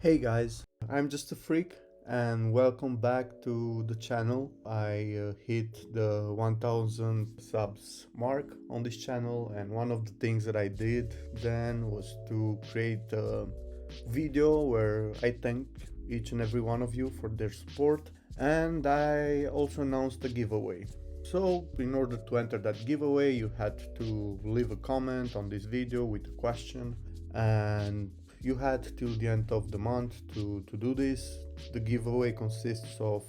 Hey guys, I'm just a freak and welcome back to the channel. I hit the 1000 subs mark on this channel, and one of the things that I did then was to create a video where I thank each and every one of you for their support, and I also announced a giveaway. So in order to enter that giveaway you had to leave a comment on this video with a question, and you had till the end of the month to do this. The giveaway consists of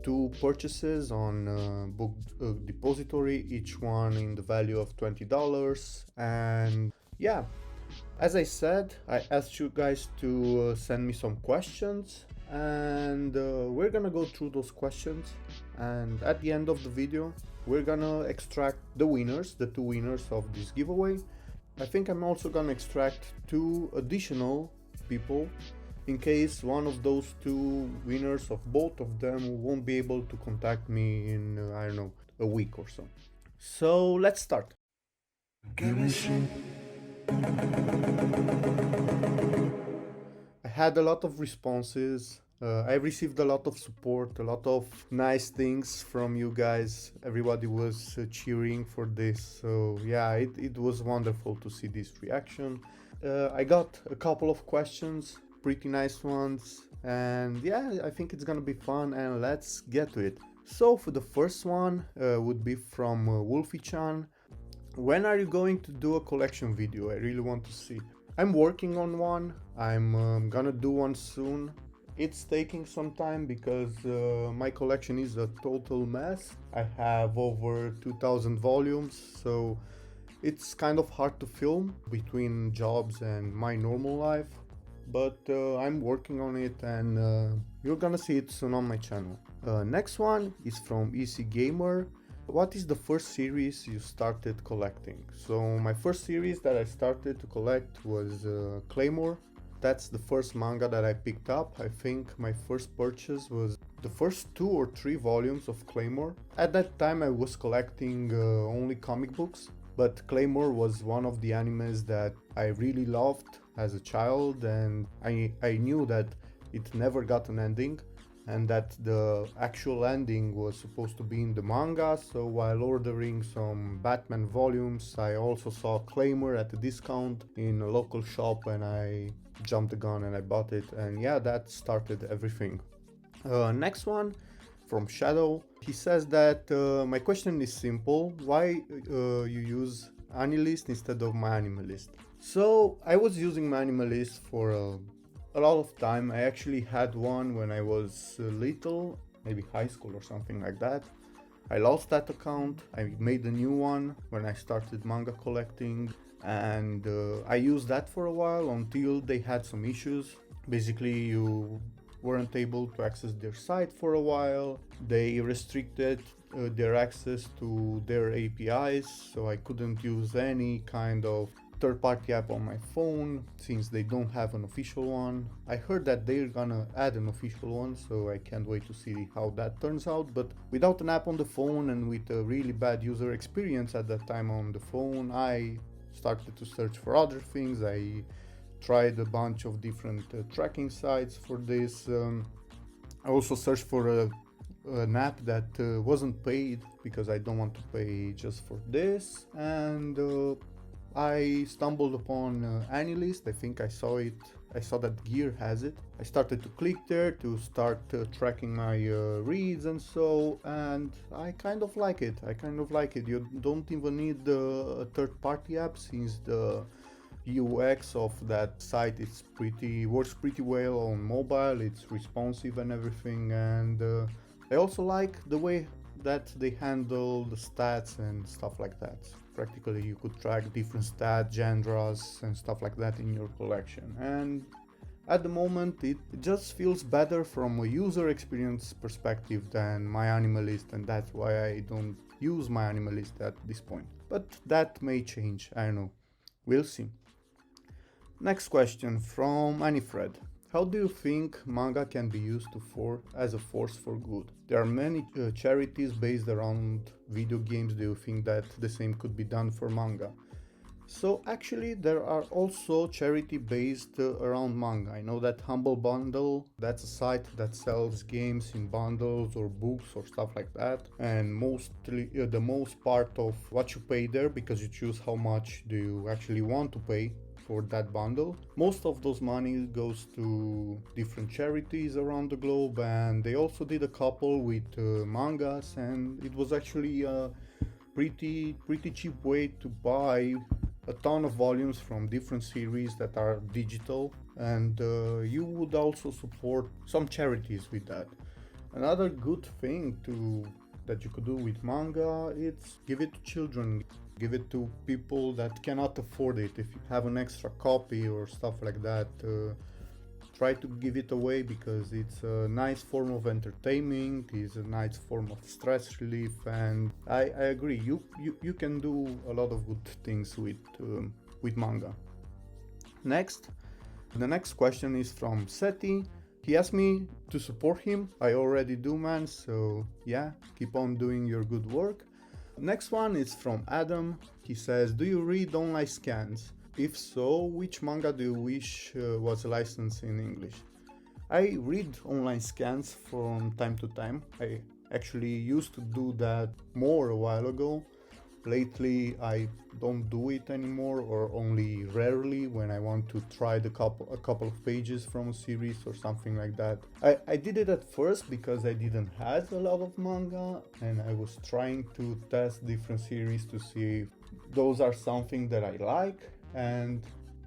two purchases on book depository, each one in the value of $20. And yeah, as I said, I asked you guys to send me some questions, and we're gonna go through those questions, and at the end of the video we're gonna extract the winners, the two winners of this giveaway. I think I'm also gonna extract two additional people in case one of those two winners of both of them won't be able to contact me in, I don't know, a week or so. So let's start. I had a lot of responses. I received a lot of support, a lot of nice things from you guys. Everybody was cheering for this. So yeah, it was wonderful to see this reaction. I got a couple of questions, pretty nice ones. And yeah, I think it's gonna be fun, and let's get to it. So for the first one would be from Wolfie-chan. When are you going to do a collection video? I really want to see. I'm working on one. I'm gonna do one soon. It's taking some time because my collection is a total mess. I have over 2000 volumes, so it's kind of hard to film between jobs and my normal life. But I'm working on it, and you're gonna see it soon on my channel. Next one is from EC Gamer. What is the first series you started collecting? So my first series that I started to collect was Claymore. That's the first manga that I picked up. I think my first purchase was the first 2 or 3 volumes of Claymore. At that time I was collecting only comic books, but Claymore was one of the animes that I really loved as a child, and I knew that it never got an ending, and that the actual ending was supposed to be in the manga. So while ordering some Batman volumes, I also saw Claymore at a discount in a local shop, and I jumped the gun and I bought it, and yeah, that started everything. Next one from Shadow. He says that my question is simple: why you use Anilist instead of my Animalist? So I was using my Animalist for a lot of time. I actually had one when I was little, maybe high school or something like that. I lost that account. I made a new one when I started manga collecting, and I used that for a while until they had some issues. Basically, you weren't able to access their site for a while. They restricted their access to their APIs, so I couldn't use any kind of third-party app on my phone since they don't have an official one. I heard that they're gonna add an official one, so I can't wait to see how that turns out. But without an app on the phone and with a really bad user experience at that time on the phone, I started to search for other things. I tried a bunch of different tracking sites for this. I also searched for an app that wasn't paid because I don't want to pay just for this, and I stumbled upon Anilist. I think I saw it. I saw that Gear has it. I started to click there to start tracking my reads and so, and I kind of like it. You don't even need a third-party app since the UX of that site is works pretty well on mobile. It's responsive and everything, and I also like the way that they handle the stats and stuff like that. Practically you could track different stat genres and stuff like that in your collection, and at the moment it just feels better from a user experience perspective than my Animalist, and that's why I don't use my Animalist at this point. But that may change, I don't know, we'll see. Next question from Anifred. How do you think manga can be used as a force for good? There are many charities based around video games. Do you think that the same could be done for manga? So actually there are also charity based around manga. I know that Humble Bundle, that's a site that sells games in bundles or books or stuff like that. And mostly the most part of what you pay there, because you choose how much do you actually want to pay for that bundle. Most of those money goes to different charities around the globe, and they also did a couple with mangas, and it was actually pretty cheap way to buy a ton of volumes from different series that are digital, and you would also support some charities with that. Another good thing to that you could do with manga, it's give it to children, give it to people that cannot afford it. If you have an extra copy or stuff like that, try to give it away, because it's a nice form of entertainment, it's a nice form of stress relief, and I agree, you can do a lot of good things with manga. Next, the next question is from Seti. He asked me to support him. I already do, man, so yeah, keep on doing your good work. Next one is from Adam. He says, do you read online scans? If so, which manga do you wish was licensed in English? I read online scans from time to time. I actually used to do that more a while ago. Lately, I don't do it anymore, or only rarely when I want to try a couple of pages from a series or something like that. I did it at first because I didn't have a lot of manga, and I was trying to test different series to see if those are something that I like. And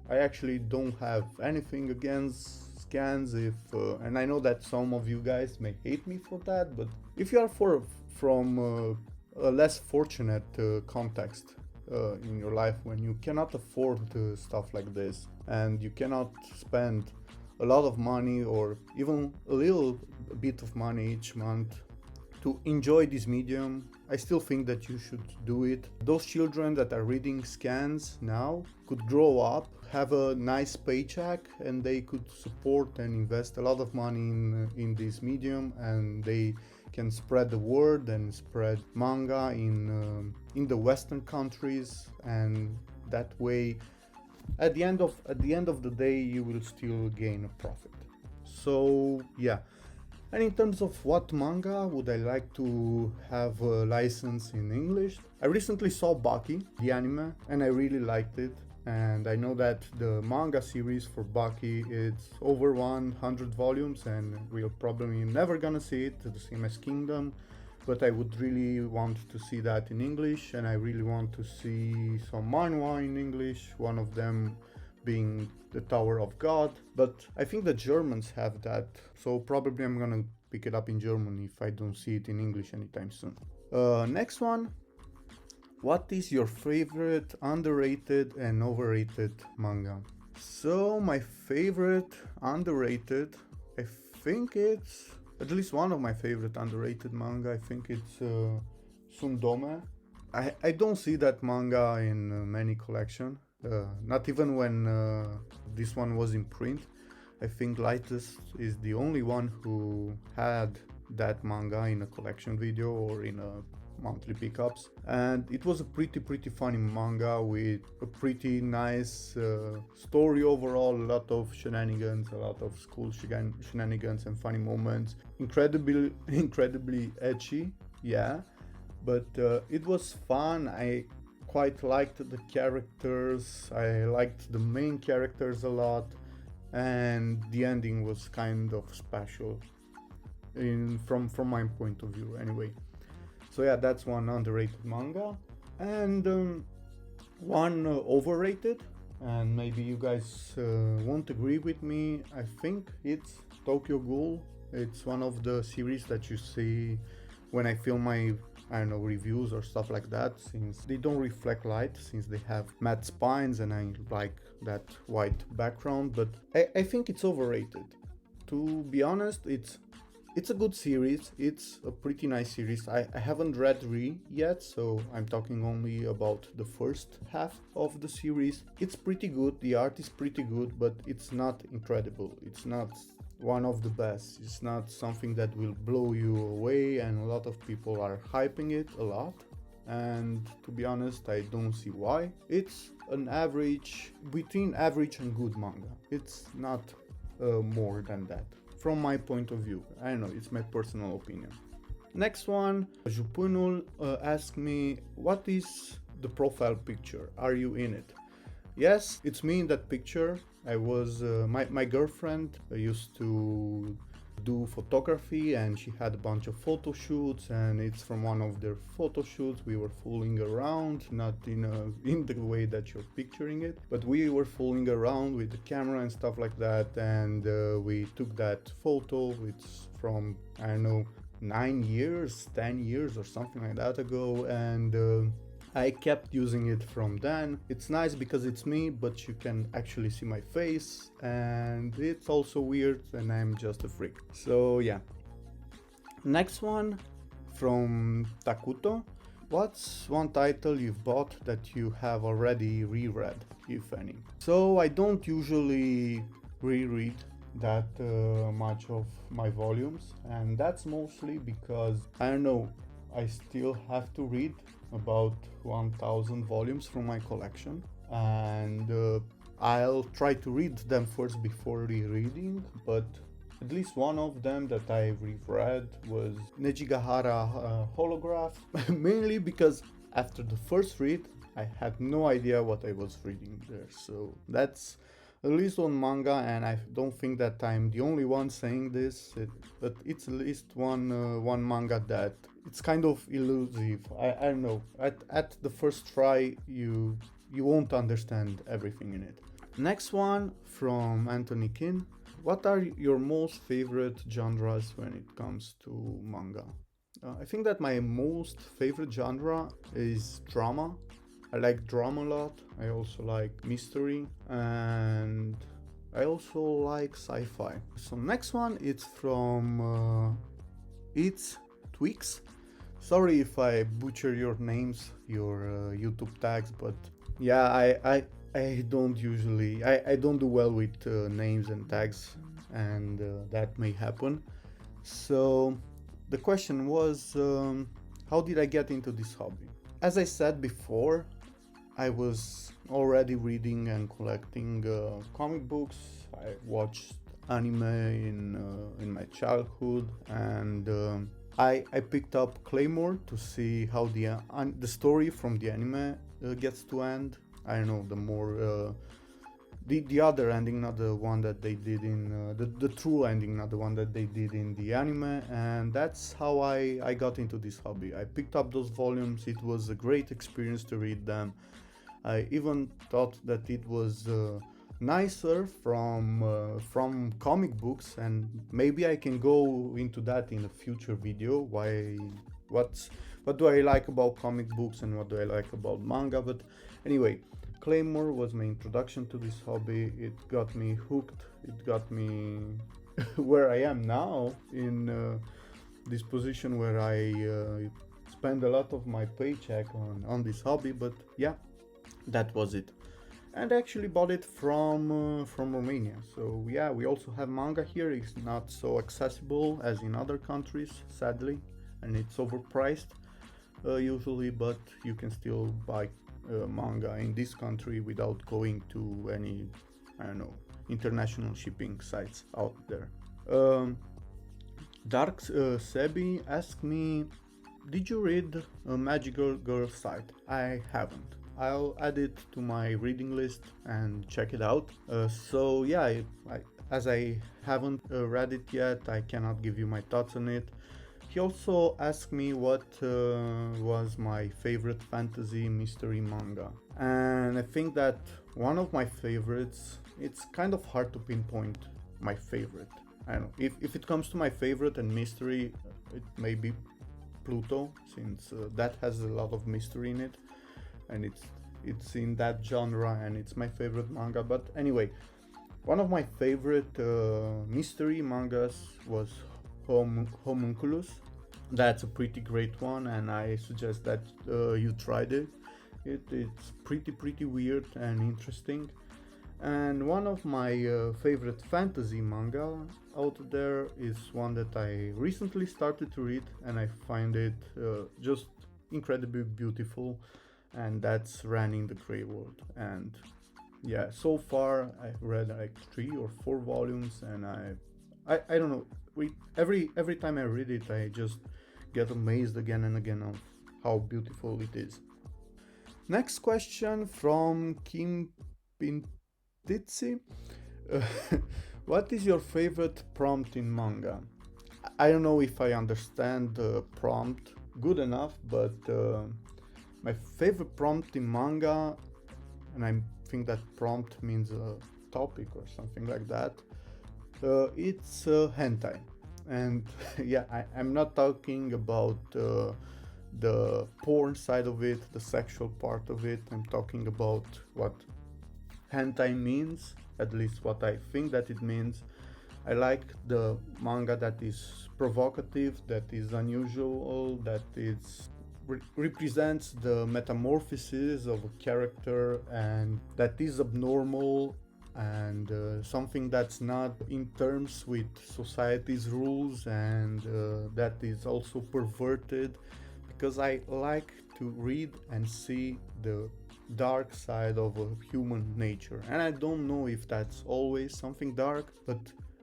I actually don't have anything against scans, and I know that some of you guys may hate me for that, but if you are from a less fortunate context in your life, when you cannot afford stuff like this, and you cannot spend a lot of money or even a little bit of money each month to enjoy this medium, I still think that you should do it. Those children that are reading scans now could grow up, have a nice paycheck, and they could support and invest a lot of money in this medium, and they can spread the word and spread manga in the Western countries, and that way, at the end of the day, you will still gain a profit. So yeah. And in terms of what manga would I like to have a license in English, I recently saw Baki, the anime, and I really liked it. And I know that the manga series for Baki is over 100 volumes, and we're probably never gonna see it, the same as Kingdom. But I would really want to see that in English, and I really want to see some manhwa in English, one of them being the Tower of God, but I think the Germans have that, so probably I'm gonna pick it up in German if I don't see it in English anytime soon. Next one. What is your favorite underrated and overrated manga? So my favorite underrated, I think it's at least one of my favorite underrated manga. I think it's Sundome. I don't see that manga in many collection. Not even when this one was in print. I think Lightest is the only one who had that manga in a collection video or in a monthly pickups, and it was a pretty funny manga with a pretty nice story overall, a lot of shenanigans, a lot of school shenanigans and funny moments, incredibly edgy, yeah, but it was fun. I quite liked the characters, I liked the main characters a lot, and the ending was kind of special from my point of view anyway. So yeah, that's one underrated manga. And one overrated, and maybe you guys won't agree with me, I think it's Tokyo Ghoul. It's one of the series that you see when I film my, I don't know, reviews or stuff like that, since they don't reflect light, since they have matte spines and I like that white background, but I think it's overrated. To be honest, it's a good series, it's a pretty nice series. I haven't read Re yet, so I'm talking only about the first half of the series. It's pretty good, the art is pretty good, but it's not incredible. It's not one of the best. It's not something that will blow you away, and a lot of people are hyping it a lot. and to be honest, I don't see why. It's an average, between average and good manga. It's not more than that, from my point of view. I don't know, it's my personal opinion. Next one, Jupunul asked me, what is the profile picture? Are you in it? Yes, it's me in that picture. I was, my girlfriend used to do photography, and she had a bunch of photo shoots, and it's from one of their photo shoots. We were fooling around, not in the way that you're picturing it, but we were fooling around with the camera and stuff like that, and we took that photo. It's from, I don't know, 9 years, 10 years or something like that ago, and I kept using it from then. It's nice because it's me, but you can actually see my face, and it's also weird, and I'm just a freak. So yeah. Next one from Takuto. What's one title you've bought that you have already reread, if any? So I don't usually reread that much of my volumes, and that's mostly because, I don't know, I still have to read about 1000 volumes from my collection, and I'll try to read them first before rereading, but at least one of them that I reread was Nejigahara Holograph, mainly because after the first read I had no idea what I was reading there. So that's at least one manga, and I don't think that I'm the only one saying this, but it's at least one manga that it's kind of elusive. I don't know. At the first try, you won't understand everything in it. Next one from Anthony Kin. What are your most favorite genres when it comes to manga? I think that my most favorite genre is drama. I like drama a lot. I also like mystery, and I also like sci-fi. So next one, it's from It's Tweaks. Sorry if I butcher your names, your YouTube tags, but yeah, I don't usually, I don't do well with names and tags, and that may happen. So the question was, how did I get into this hobby? As I said before, I was already reading and collecting comic books. I watched anime in my childhood, and I picked up Claymore to see how the story from the anime gets to end. I don't know, the more the other ending, not the one that they did in the true ending, not the one that they did in the anime, and that's how I got into this hobby. I picked up those volumes. It was a great experience to read them. I even thought that it was nicer from comic books, and maybe I can go into that in a future video. What do I like about comic books and what do I like about manga? But anyway, Claymore was my introduction to this hobby. It got me hooked. It got me where I am now, in this position where I spend a lot of my paycheck on this hobby. But yeah, that was it. And I actually bought it from Romania. So yeah, we also have manga here. It's not so accessible as in other countries, sadly, and it's overpriced usually, but you can still buy manga in this country without going to any, I don't know, international shipping sites out there. Dark Sebi asked me, did you read a Magical Girl site? I haven't. I'll add it to my reading list and check it out. So yeah, as I haven't read it yet, I cannot give you my thoughts on it. He also asked me what was my favorite fantasy mystery manga, and I think that one of my favorites, it's kind of hard to pinpoint my favorite. I don't know, if it comes to my favorite and mystery, it may be Pluto, since that has a lot of mystery in it, and it's in that genre, and it's my favorite manga. But anyway, one of my favorite mystery mangas was Homunculus. That's a pretty great one, and I suggest that you tried it. It's pretty weird and interesting. And one of my favorite fantasy manga out there is one that I recently started to read, and I find it just incredibly beautiful, and that's Ran in the Grey World. And yeah, so far I've read like 3 or 4 volumes, and I don't know. Every time I read it, I just get amazed again and again of how beautiful it is. Next question from Kim Pintitsi. Uh, what is your favorite prompt in manga? I don't know if I understand the prompt good enough, but my favorite prompt in manga, and I think that prompt means a topic or something like that, it's hentai. And yeah, I'm not talking about the porn side of it, the sexual part of it. I'm talking about what hentai means, at least what I think that it means. I like the manga that is provocative, that is unusual, that is represents the metamorphosis of a character, and that is abnormal, and something that's not in terms with society's rules, and that is also perverted, because I like to read and see the dark side of a human nature. And I don't know if that's always something dark, but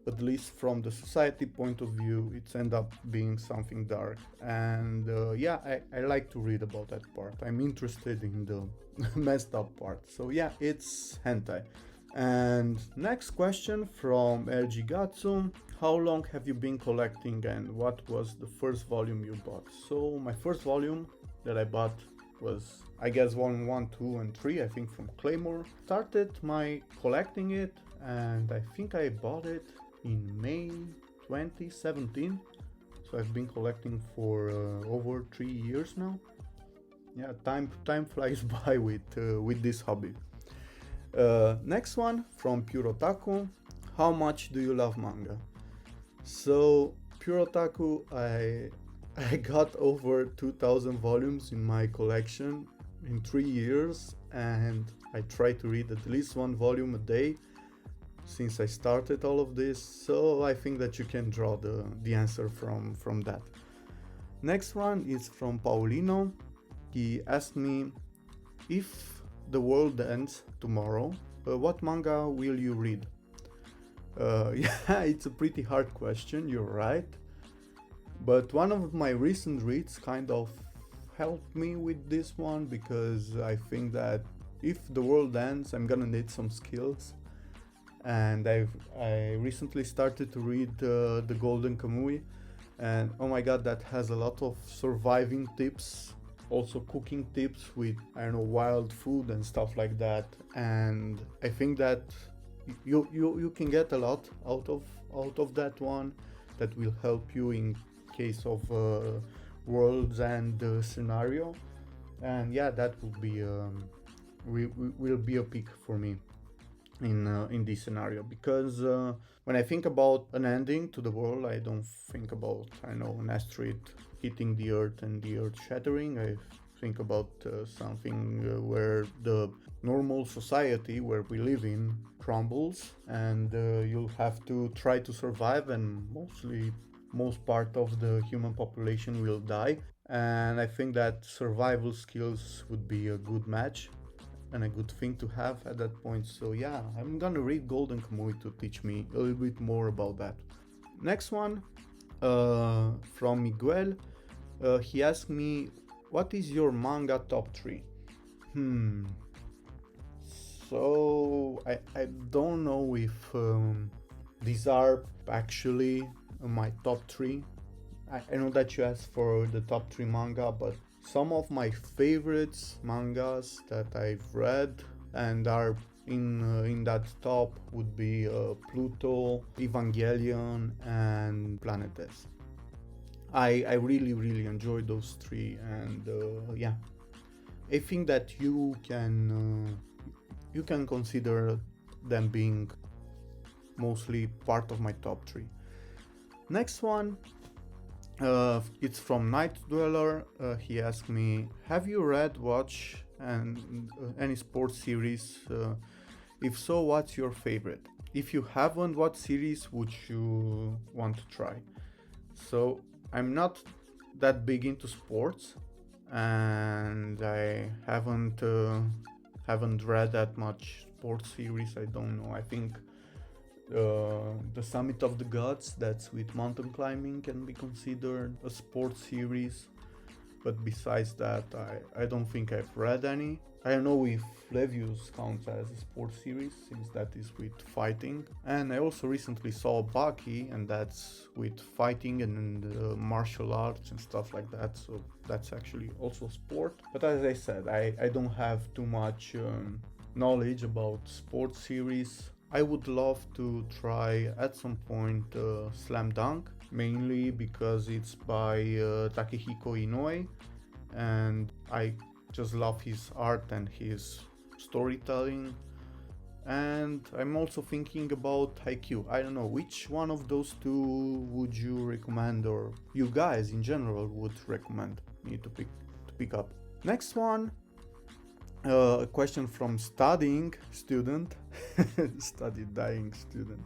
at least from the society point of view, it's end up being something dark. And yeah, I like to read about that part. I'm interested in the messed up part. So yeah, it's hentai. And next question from LG Gatsu. How long have you been collecting, and what was the first volume you bought? So my first volume that I bought was, I guess, volume 1, 2 and 3, I think, from Claymore. Started my collecting it, and I think I bought it in May 2017. So I've been collecting for over 3 years now. Yeah, time flies by with this hobby. Next one from Pure Otaku. How much do you love manga? So Pure Otaku, I got over 2000 volumes in my collection in 3 years, and I try to read at least 1 volume a day since I started all of this. So I think that you can draw the answer from that. Next one is from Paulino. He asked me, if the world ends tomorrow, what manga will you read? Yeah, it's a pretty hard question, you're right. But one of my recent reads kind of helped me with this one, because I think that if the world ends, I'm gonna need some skills. And I recently started to read the Golden Kamuy, and oh my god, that has a lot of surviving tips, also cooking tips with, I don't know, wild food and stuff like that. And I think that you can get a lot out of that one, that will help you in case of worlds and scenario. And yeah, that will be a pick for me in this scenario, because when I think about an ending to the world, I don't think about, I know, an asteroid hitting the earth and the earth shattering. I think about something where the normal society where we live in crumbles, and you'll have to try to survive, and most part of the human population will die. And I think that survival skills would be a good match and a good thing to have at that point. So yeah, I'm gonna read Golden Kamuy to teach me a little bit more about that. Next one from Miguel. He asked me, what is your manga top 3? So I don't know if these are actually my top 3. I know that you asked for the top 3 manga, but some of my favorites mangas that I've read and are in that top would be Pluto, Evangelion, and Planetes. I really enjoy those 3, and yeah, I think that you can consider them being mostly part of my top 3. Next one, it's from Night Dweller. He asked me, have you read, watch any sports series? If so, what's your favorite? If you haven't, what series would you want to try? So I'm not that big into sports. and I haven't read that much sports series. I don't know. I think the Summit of the Gods, that's with mountain climbing, can be considered a sports series. But besides that, I don't think I've read any. I don't know if Levius counts as a sports series, since that is with fighting. And I also recently saw Baki, and that's with fighting and martial arts and stuff like that, so that's actually also sport. But as I said, I don't have too much knowledge about sports series. I would love to try at some point Slam Dunk, mainly because it's by Takehiko Inoue, and I just love his art and his storytelling. And I'm also thinking about Haikyuu. I don't know which one of those two would you recommend, or you guys in general would recommend me to pick up. Next one, a question from studying student, study dying student.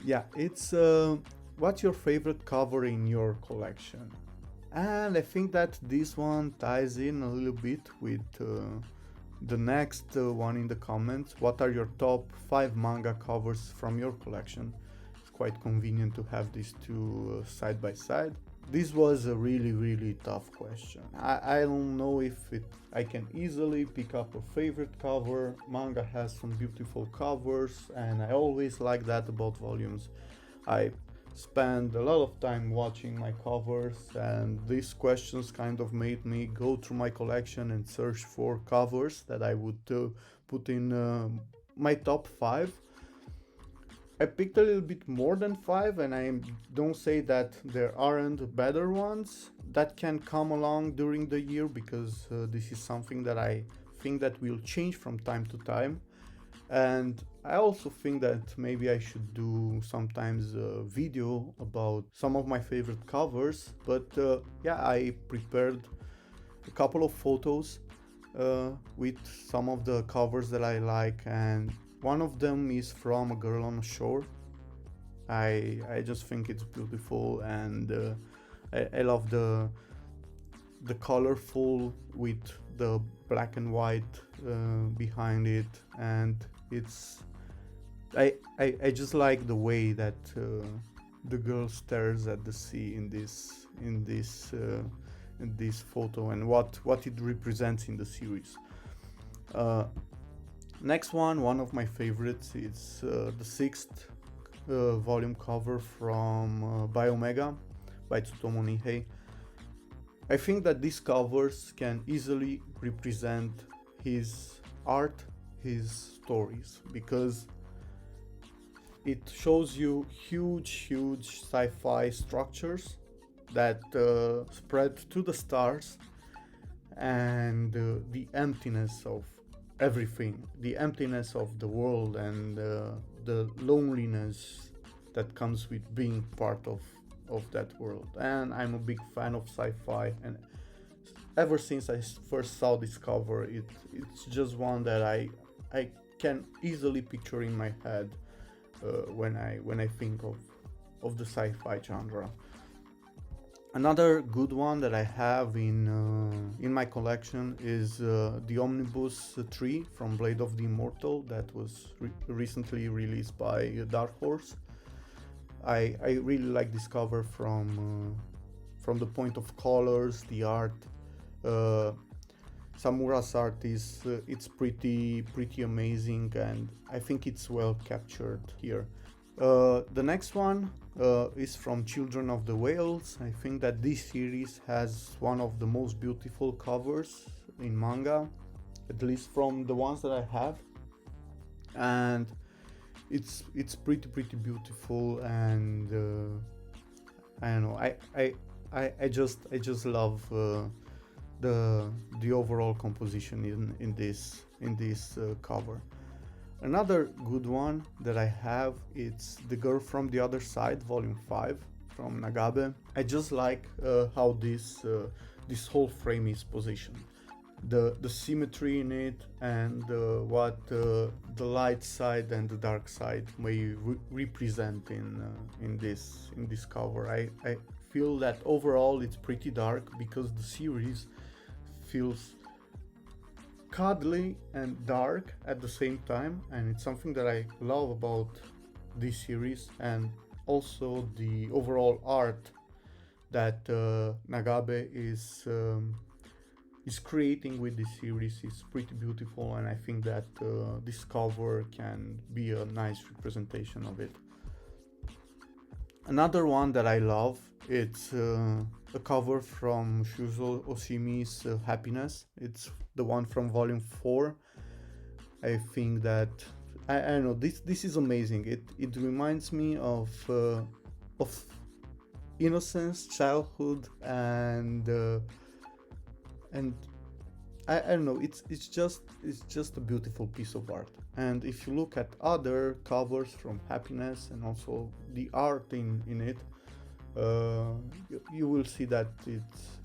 Yeah, it's what's your favorite cover in your collection? And I think that this one ties in a little bit with the next one in the comments. What are your top 5 manga covers from your collection? It's quite convenient to have these two side by side. This was a really tough question. I don't know if I can easily pick up a favorite cover. Manga has some beautiful covers, and I always like that about volumes. I spend a lot of time watching my covers, and these questions kind of made me go through my collection and search for covers that I would put in my top 5. I picked a little bit more than 5, and I don't say that there aren't better ones that can come along during the year, because this is something that I think that will change from time to time. And I also think that maybe I should do sometimes a video about some of my favorite covers. But yeah, I prepared a couple of photos with some of the covers that I like, and one of them is from A Girl on the Shore. I just think it's beautiful, and I love the colorful with the black and white behind it, and it's I just like the way that the girl stares at the sea in this photo, and what it represents in the series. Next one of my favorites, is the 6th volume cover from Biomega by Tsutomu Nihei. I think that these covers can easily represent his art, his stories, because it shows you huge sci-fi structures that spread to the stars, and the emptiness of everything, the emptiness of the world, and the loneliness that comes with being part of that world. And I'm a big fan of sci-fi, and ever since I first saw this cover, it's just one that I can easily picture in my head when I think of the sci-fi genre. Another good one that I have in my collection is the Omnibus 3 from Blade of the Immortal, that was recently released by Dark Horse. I really like this cover from the point of colors, the art. Samura's art is it's pretty amazing, and I think it's well captured here. The next one is from Children of the Whales. I think that this series has one of the most beautiful covers in manga, at least from the ones that I have, and it's pretty beautiful, and I don't know, I just love the overall composition in this cover. Another good one that I have, it's The Girl from the Other Side, Volume 5 from Nagabe. I just like how this whole frame is positioned, the symmetry in it, and what the light side and the dark side may represent in this cover. I feel that overall it's pretty dark, because the series feels cuddly and dark at the same time, and it's something that I love about this series, and also the overall art that Nagabe is creating with this series is pretty beautiful, and I think that this cover can be a nice representation of it. Another one that I love, it's a cover from Shuzo Oshimi's Happiness. It's the one from volume 4. I think that I don't know, this is amazing. It reminds me of innocence, childhood, and I don't know, it's just a beautiful piece of art. And if you look at other covers from Happiness and also the art in it, you will see that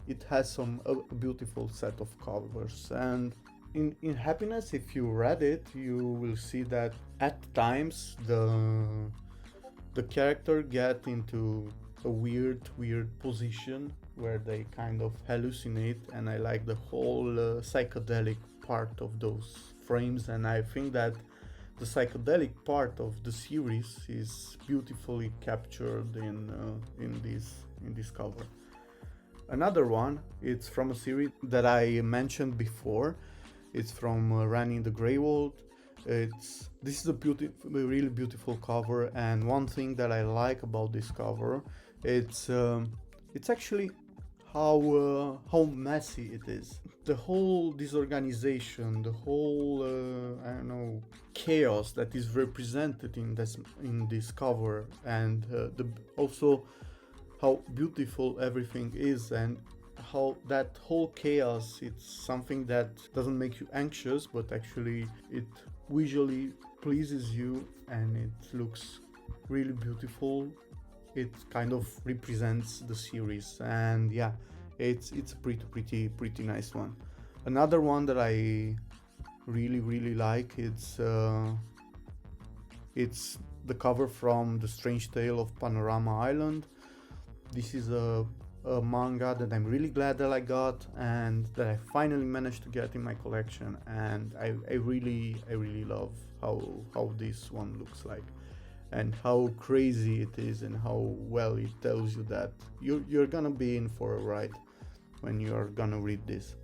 it has a beautiful set of covers. And in Happiness, if you read it, you will see that at times the character get into a weird position where they kind of hallucinate, and I like the whole psychedelic part of those frames, and I think that the psychedelic part of the series is beautifully captured in this cover. Another one, it's from a series that I mentioned before. It's from Rani the Grey World. This is a really beautiful cover, and one thing that I like about this cover, it's actually how messy it is. The whole disorganization, the whole I don't know, chaos that is represented in this cover, and also how beautiful everything is, and how that whole chaos, it's something that doesn't make you anxious, but actually it visually pleases you, and it looks really beautiful. It kind of represents the series, and yeah, it's a pretty nice one. Another one that I really like, it's the cover from The Strange Tale of Panorama Island. This is a manga that I'm really glad that I got, and that I finally managed to get in my collection, and I really love how this one looks like, and how crazy it is, and how well it tells you that you're gonna be in for a ride when you're gonna read this.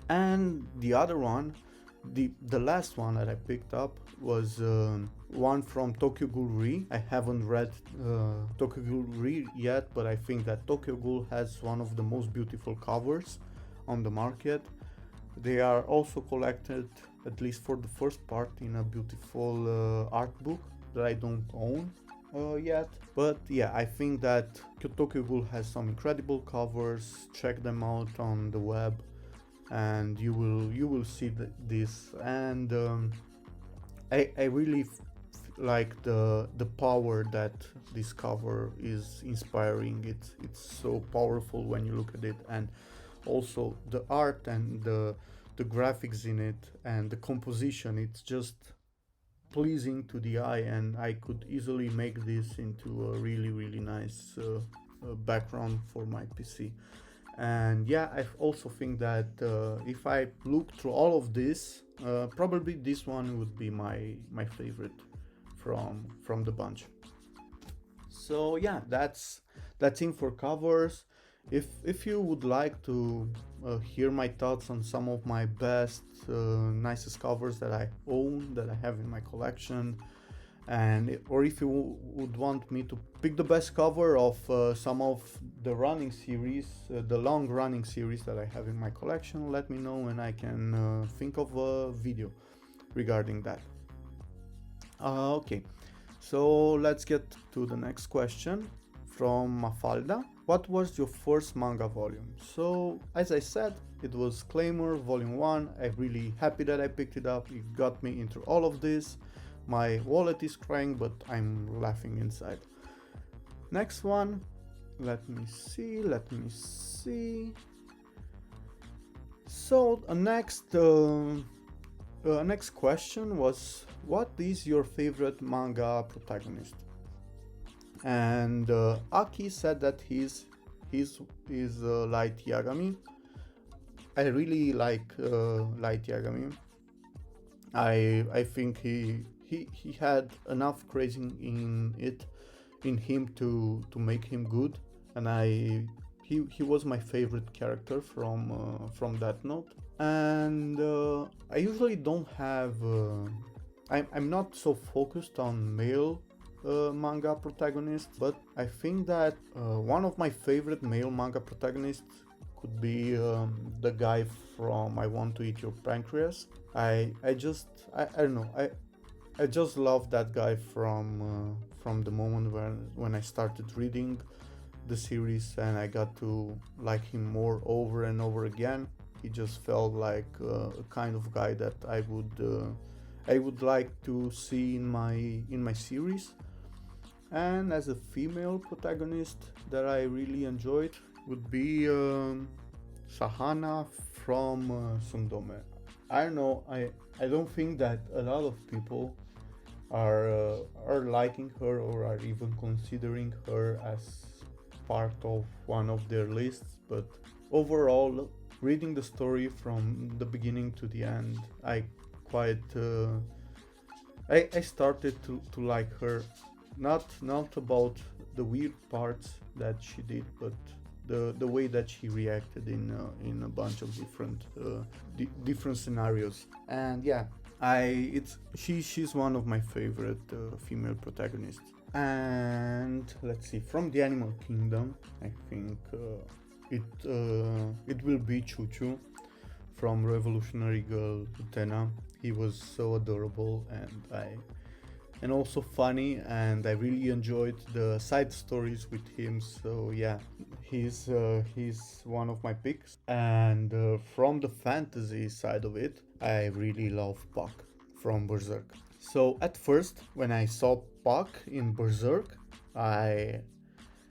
And the other one, the last one that I picked up was one from Tokyo Ghoul Re. I haven't read Tokyo Ghoul Re yet, but I think that Tokyo Ghoul has one of the most beautiful covers on the market. They are also collected, at least for the first part, in a beautiful art book that I don't own yet. But yeah, I think that Tokyo Ghoul has some incredible covers. Check them out on the web, and you will see this. And I really like the power that this cover is inspiring. It's so powerful when you look at it, and also the art and the graphics in it and the composition, it's just pleasing to the eye, and I could easily make this into a really nice background for my PC. And yeah, I also think that if I look through all of this, probably this one would be my favorite from the bunch. So yeah, that's it for covers. If you would like to hear my thoughts on some of my best nicest covers that I own, that I have in my collection, or if you would want me to pick the best cover of some of the running series, the long running series that I have in my collection, let me know, and I can think of a video regarding that. Okay, so let's get to the next question from Mafalda. What was your first manga volume? So, as I said, it was Claymore Volume 1. I'm really happy that I picked it up. It got me into all of this. My wallet is crying, but I'm laughing inside. Next one. Let me see. So, next question was, what is your favorite manga protagonist? And Aki said that he's Light Yagami. I really like Light Yagami. I think he had enough crazy in him to make him good, and he was my favorite character from that note. And I usually don't have. I'm not so focused on male manga protagonists, but I think that one of my favorite male manga protagonists could be the guy from I Want to Eat Your Pancreas. I don't know, I just love that guy from the moment when I started reading the series and I got to like him more over and over again. He just felt like a kind of guy that I would like to see in my series. And as a female protagonist that I really enjoyed would be Sahana from Sundome. I don't know. I don't think that a lot of people are liking her or are even considering her as part of one of their lists. But overall, reading the story from the beginning to the end, I quite I started to like her. Not about the weird parts that she did, but the way that she reacted in a bunch of different scenarios. And yeah, she's one of my favorite female protagonists. And let's see, from the Animal Kingdom, I think it will be Choo Choo from Revolutionary Girl Utena. He was so adorable and also funny, and I really enjoyed the side stories with him. So yeah, he's one of my picks. And from the fantasy side of it, I really love Puck from Berserk. So at first, when I saw Puck in Berserk, I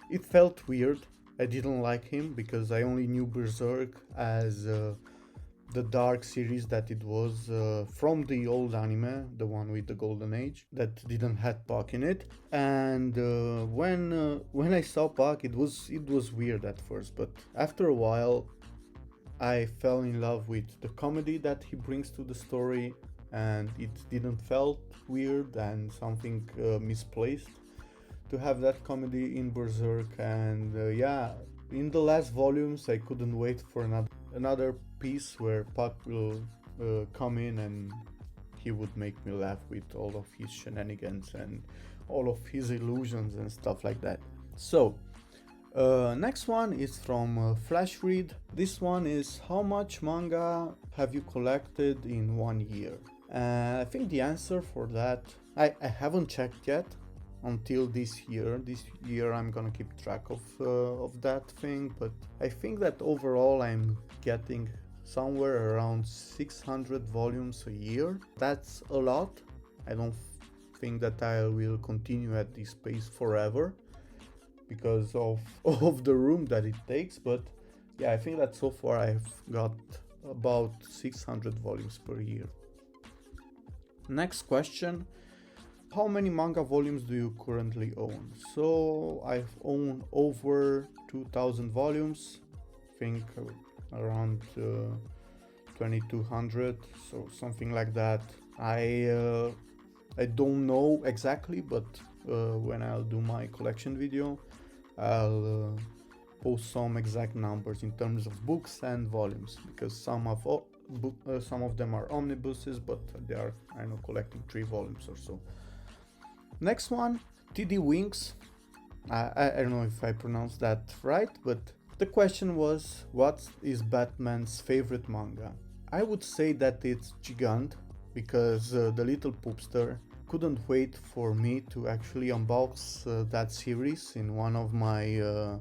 it felt weird. I didn't like him because I only knew Berserk as the dark series that it was from the old anime, the one with the golden age that didn't have Puck in it. And when I saw Puck, it was weird at first, but after a while, I fell in love with the comedy that he brings to the story, and it didn't felt weird and something misplaced to have that comedy in Berserk. And yeah, in the last volumes, I couldn't wait for another piece where Puck will come in and he would make me laugh with all of his shenanigans and all of his illusions and stuff like that. So, next one is from Flash Read. This one is how much manga have you collected in 1 year? I think the answer for that, I haven't checked yet until this year. This year I'm gonna keep track of that thing, but I think that overall I'm getting somewhere around 600 volumes a year. That's a lot. I don't think that I will continue at this pace forever because of the room that it takes, but yeah, I think that so far I've got about 600 volumes per year. Next question: how many manga volumes do you currently own? So I've owned over 2000 volumes, I think around 2200, so something like that. I don't know exactly, but when I'll do my collection video, I'll post some exact numbers in terms of books and volumes, because some of them are omnibuses, but they are, I don't know, collecting 3 volumes or so. Next one, TD Winks. I don't know if I pronounced that right, but the question was, what is Batman's favorite manga? I would say that it's Gigant, because the little poopster couldn't wait for me to actually unbox that series in one of my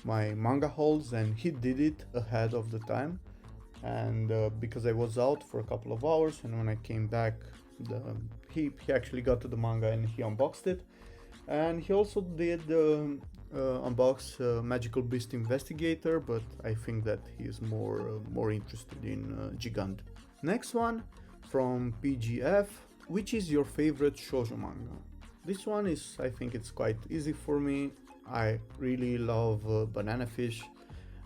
my manga hauls, and he did it ahead of the time. And because I was out for a couple of hours, and when I came back, he actually got to the manga and he unboxed it. And he also did unbox Magical Beast Investigator, but I think that he is more interested in Gigant. Next one, from PGF: which is your favorite shoujo manga? This one is, I think it's quite easy for me. I really love Banana Fish.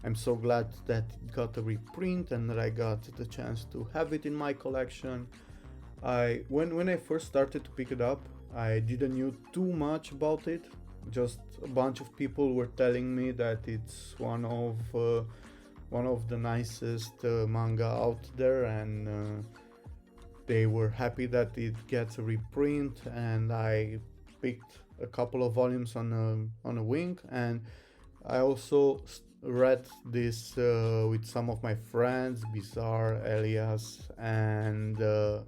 I'm so glad that it got a reprint and that I got the chance to have it in my collection. When I first started to pick it up, I didn't knew too much about it. Just a bunch of people were telling me that it's one of the nicest manga out there, and they were happy that it gets a reprint. And I picked a couple of volumes on a wing, and I also read this with some of my friends, Bizarre, Elias, and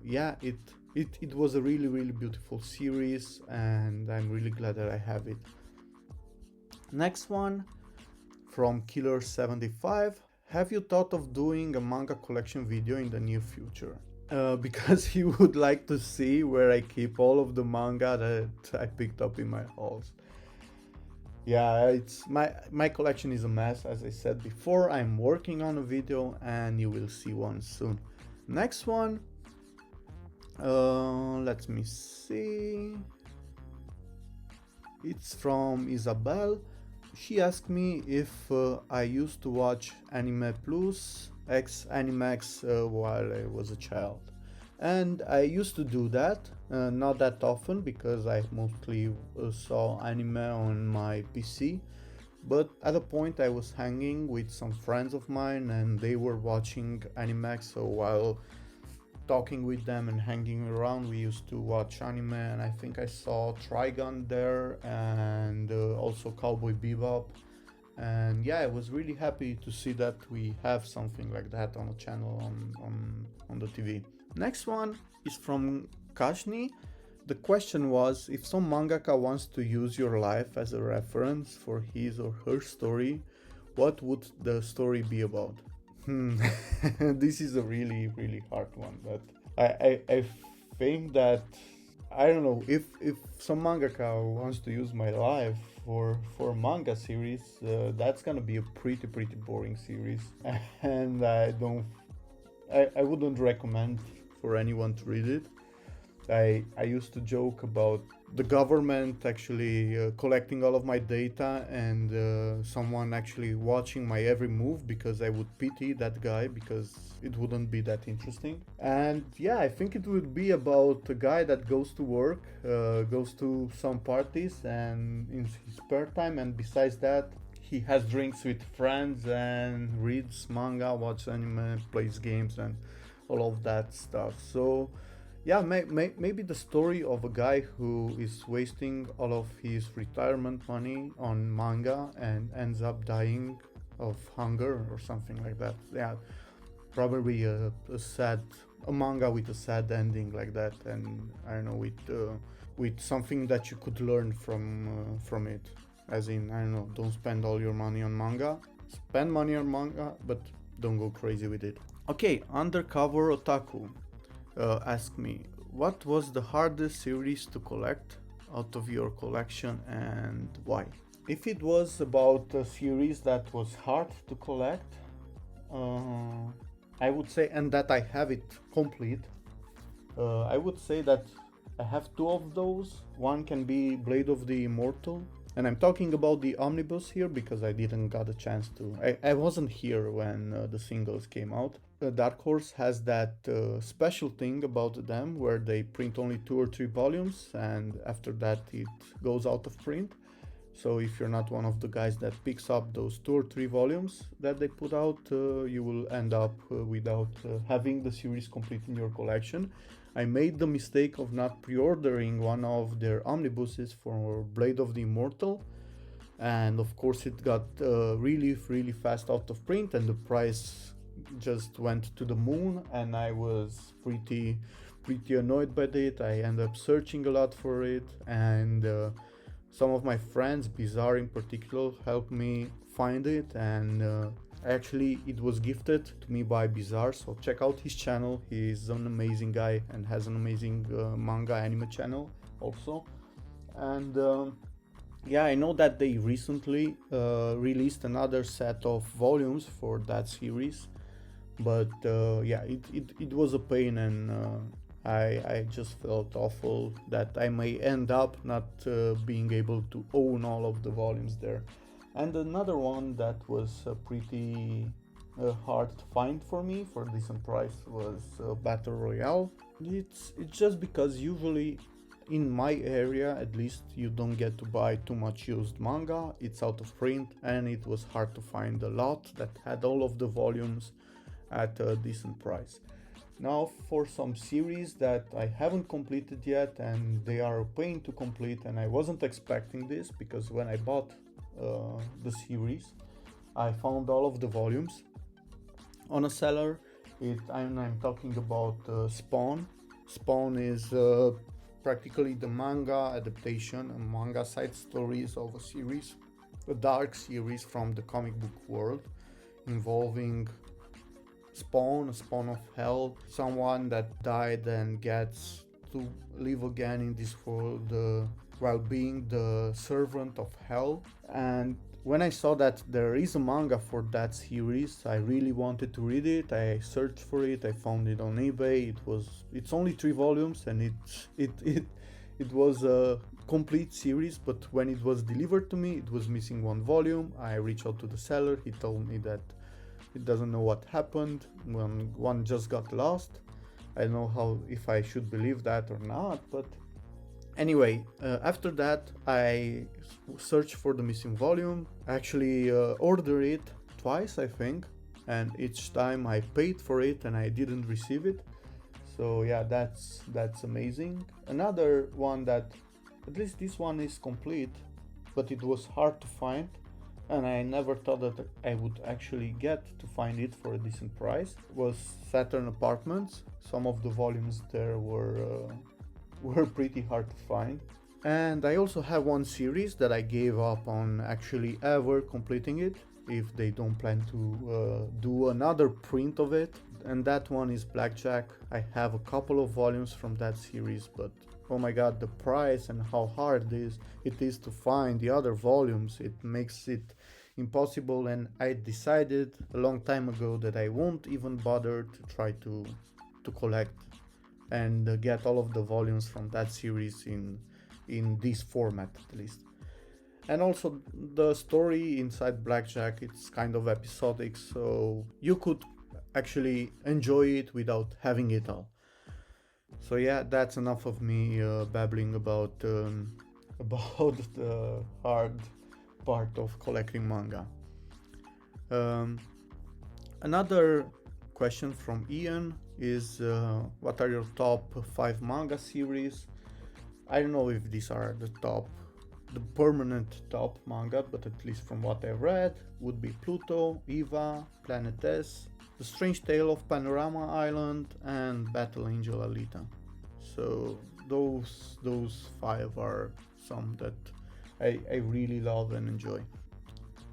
yeah, it was a really beautiful series, and I'm really glad that I have it. Next one from Killer75. Have you thought of doing a manga collection video in the near future? Because he would like to see where I keep all of the manga that I picked up in my hauls. Yeah, it's my collection is a mess, as I said before. I'm working on a video and you will see one soon. Next one, let me see. It's from Isabel. She asked me if I used to watch Anime Plus X Animax while I was a child. And I used to do that, not that often because I mostly saw anime on my PC. But at a point I was hanging with some friends of mine and they were watching Animax, so while talking with them and hanging around we used to watch anime, and I think I saw Trigun there and also Cowboy Bebop. And yeah, I was really happy to see that we have something like that on a channel on the TV. Next one is from Kashni. The question was, if some mangaka wants to use your life as a reference for his or her story, what would the story be about? This is a really hard one, but I think that, I don't know, if some mangaka wants to use my life for manga series, that's gonna be a pretty boring series, and I wouldn't recommend for anyone to read it. I used to joke about the government actually collecting all of my data, and someone actually watching my every move, because I would pity that guy because it wouldn't be that interesting. And yeah, I think it would be about a guy that goes to work, goes to some parties and in his spare time, and besides that he has drinks with friends and reads manga, watches anime, plays games, and all of that stuff. So yeah, maybe the story of a guy who is wasting all of his retirement money on manga and ends up dying of hunger or something like that. Yeah, probably a manga with a sad ending like that, and I don't know, with something that you could learn from it. As in, I don't know, don't spend all your money on manga. Spend money on manga, but don't go crazy with it. Okay, Undercover Otaku asked me, what was the hardest series to collect out of your collection and why? If it was about a series that was hard to collect, I would say, and that I have it complete, I would say that I have two of those. One can be Blade of the Immortal, and I'm talking about the omnibus here because I didn't got a chance to. I wasn't here when the singles came out. Dark Horse has that special thing about them where they print only 2 or 3 volumes, and after that it goes out of print. So if you're not one of the guys that picks up those 2 or 3 volumes that they put out, you will end up without having the series complete in your collection. I made the mistake of not pre-ordering one of their omnibuses for Blade of the Immortal, and of course it got really fast out of print, and the price just went to the moon, and I was pretty annoyed by it. I ended up searching a lot for it, and some of my friends, Bizarre in particular, helped me find it, and actually it was gifted to me by Bizarre, so check out his channel. He's an amazing guy and has an amazing manga anime channel also. And yeah, I know that they recently released another set of volumes for that series, but yeah, it was a pain, and I just felt awful that I may end up not being able to own all of the volumes there. And another one that was pretty hard to find for me for a decent price was Battle Royale. It's just because usually in my area at least you don't get to buy too much used manga, it's out of print, and it was hard to find a lot that had all of the volumes at a decent price. Now for some series that I haven't completed yet and they are a pain to complete, and I wasn't expecting this because when I bought the series I found all of the volumes on a seller. I'm talking about Spawn. Spawn is practically the manga adaptation, a manga side stories of a series, a dark series from the comic book world involving Spawn, a spawn of hell, someone that died and gets to live again in this world while being the servant of hell. And when I saw that there is a manga for that series, I really wanted to read it. I searched for it. I found it on eBay. It's only 3 volumes, and it was a complete series. But when it was delivered to me, it was missing 1 volume. I reached out to the seller. He told me that it doesn't know what happened. One just got lost. I don't know if I should believe that or not, but anyway, after that I searched for the missing volume. I actually ordered it twice, I think, and each time I paid for it and I didn't receive it. So yeah, that's amazing. Another one that, at least this one is complete, but it was hard to find, and I never thought that I would actually get to find it for a decent price, was Saturn Apartments. Some of the volumes there were pretty hard to find. And I also have one series that I gave up on actually ever completing it, if they don't plan to do another print of it, and that one is Blackjack. I have a couple of volumes from that series, but oh my god, the price and how hard it is to find the other volumes, it makes it impossible. And I decided a long time ago that I won't even bother to try to collect and get all of the volumes from that series in this format at least. And also the story inside Blackjack, it's kind of episodic, so you could actually enjoy it without having it all. So yeah, that's enough of me babbling about the hard part of collecting manga. Another question from Ian is what are your top 5 manga series? I don't know if these are the permanent top manga, but at least from what I read would be Pluto, Eva, Planet S, The Strange Tale of Panorama Island, and Battle Angel Alita. So those 5 are some that I really love and enjoy.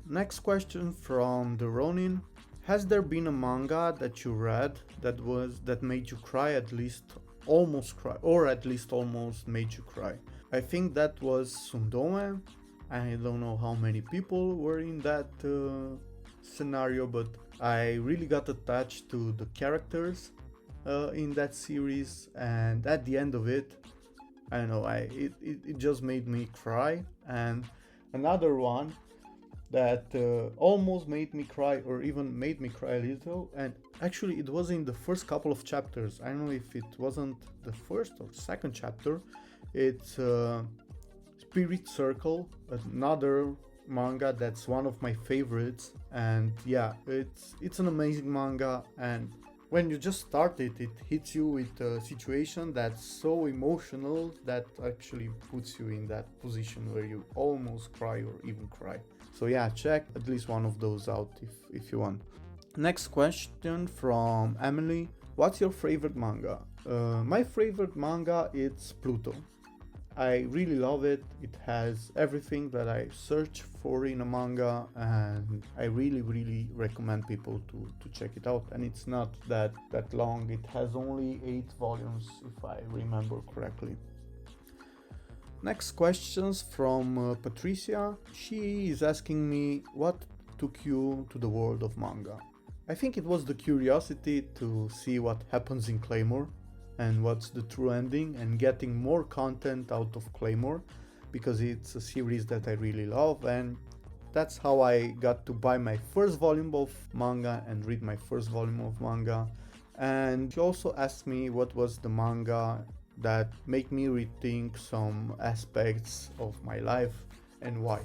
Next question from the Ronin. Has there been a manga that you read that made you cry, at least almost cry, or at least almost made you cry? I think that was Sundome. I don't know how many people were in that scenario, but I really got attached to the characters in that series, and at the end of it, I don't know, it just made me cry. And another one that almost made me cry, or even made me cry a little, and actually it was in the first couple of chapters. I don't know if it wasn't the first or second chapter. It's Spirit Circle, another manga that's one of my favorites, and yeah, it's an amazing manga. And when you just start it hits you with a situation that's so emotional that actually puts you in that position where you almost cry or even cry. So yeah, check at least one of those out if you want. Next question from Emily. What's your favorite manga? My favorite manga, it's Pluto. I really love it. It has everything that I search for in a manga, and I really recommend people to check it out. And it's not that long. It has only 8 volumes, if I remember correctly. Next questions from Patricia. She is asking me, what took you to the world of manga? I think it was the curiosity to see what happens in Claymore and what's the true ending, and getting more content out of Claymore, because it's a series that I really love. And that's how I got to buy my first volume of manga and read my first volume of manga. And he also asked me what was the manga that made me rethink some aspects of my life and why.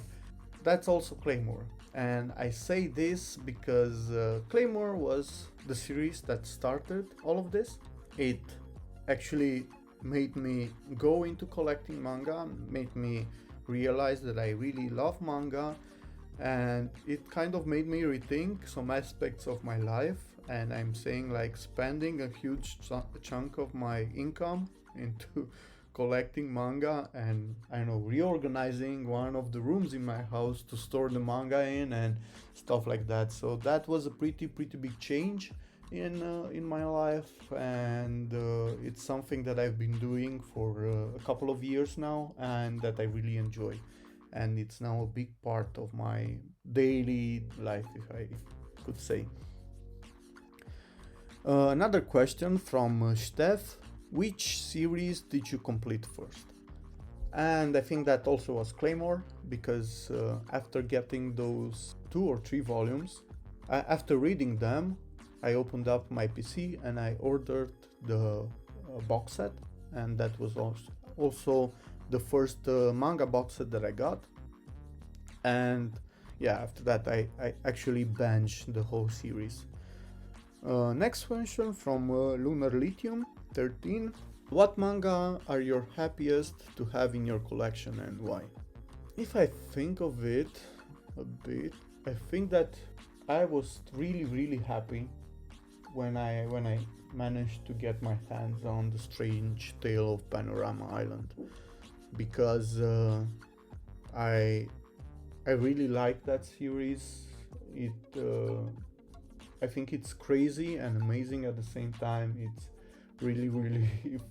That's also Claymore. And I say this because Claymore was the series that started all of this. It actually made me go into collecting manga, made me realize that I really love manga, and it kind of made me rethink some aspects of my life. And I'm saying, like, spending a huge chunk of my income into collecting manga, and I don't know, reorganizing one of the rooms in my house to store the manga in and stuff like that. So that was a pretty big change in my life, and it's something that I've been doing for a couple of years now, and that I really enjoy, and it's now a big part of my daily life, if I could say. Another question from Steph: which series did you complete first? And I think that also was Claymore, because after getting those 2 or 3 volumes, after reading them, I opened up my PC and I ordered the box set, and that was also the first manga box set that I got. And yeah, after that I actually binged the whole series. Next question from Lunar Lithium 13. What manga are you happiest to have in your collection and why? If I think of it a bit, I think that I was really happy when I managed to get my hands on The Strange Tale of Panorama Island, because I really like that series. I think it's crazy and amazing at the same time. It's really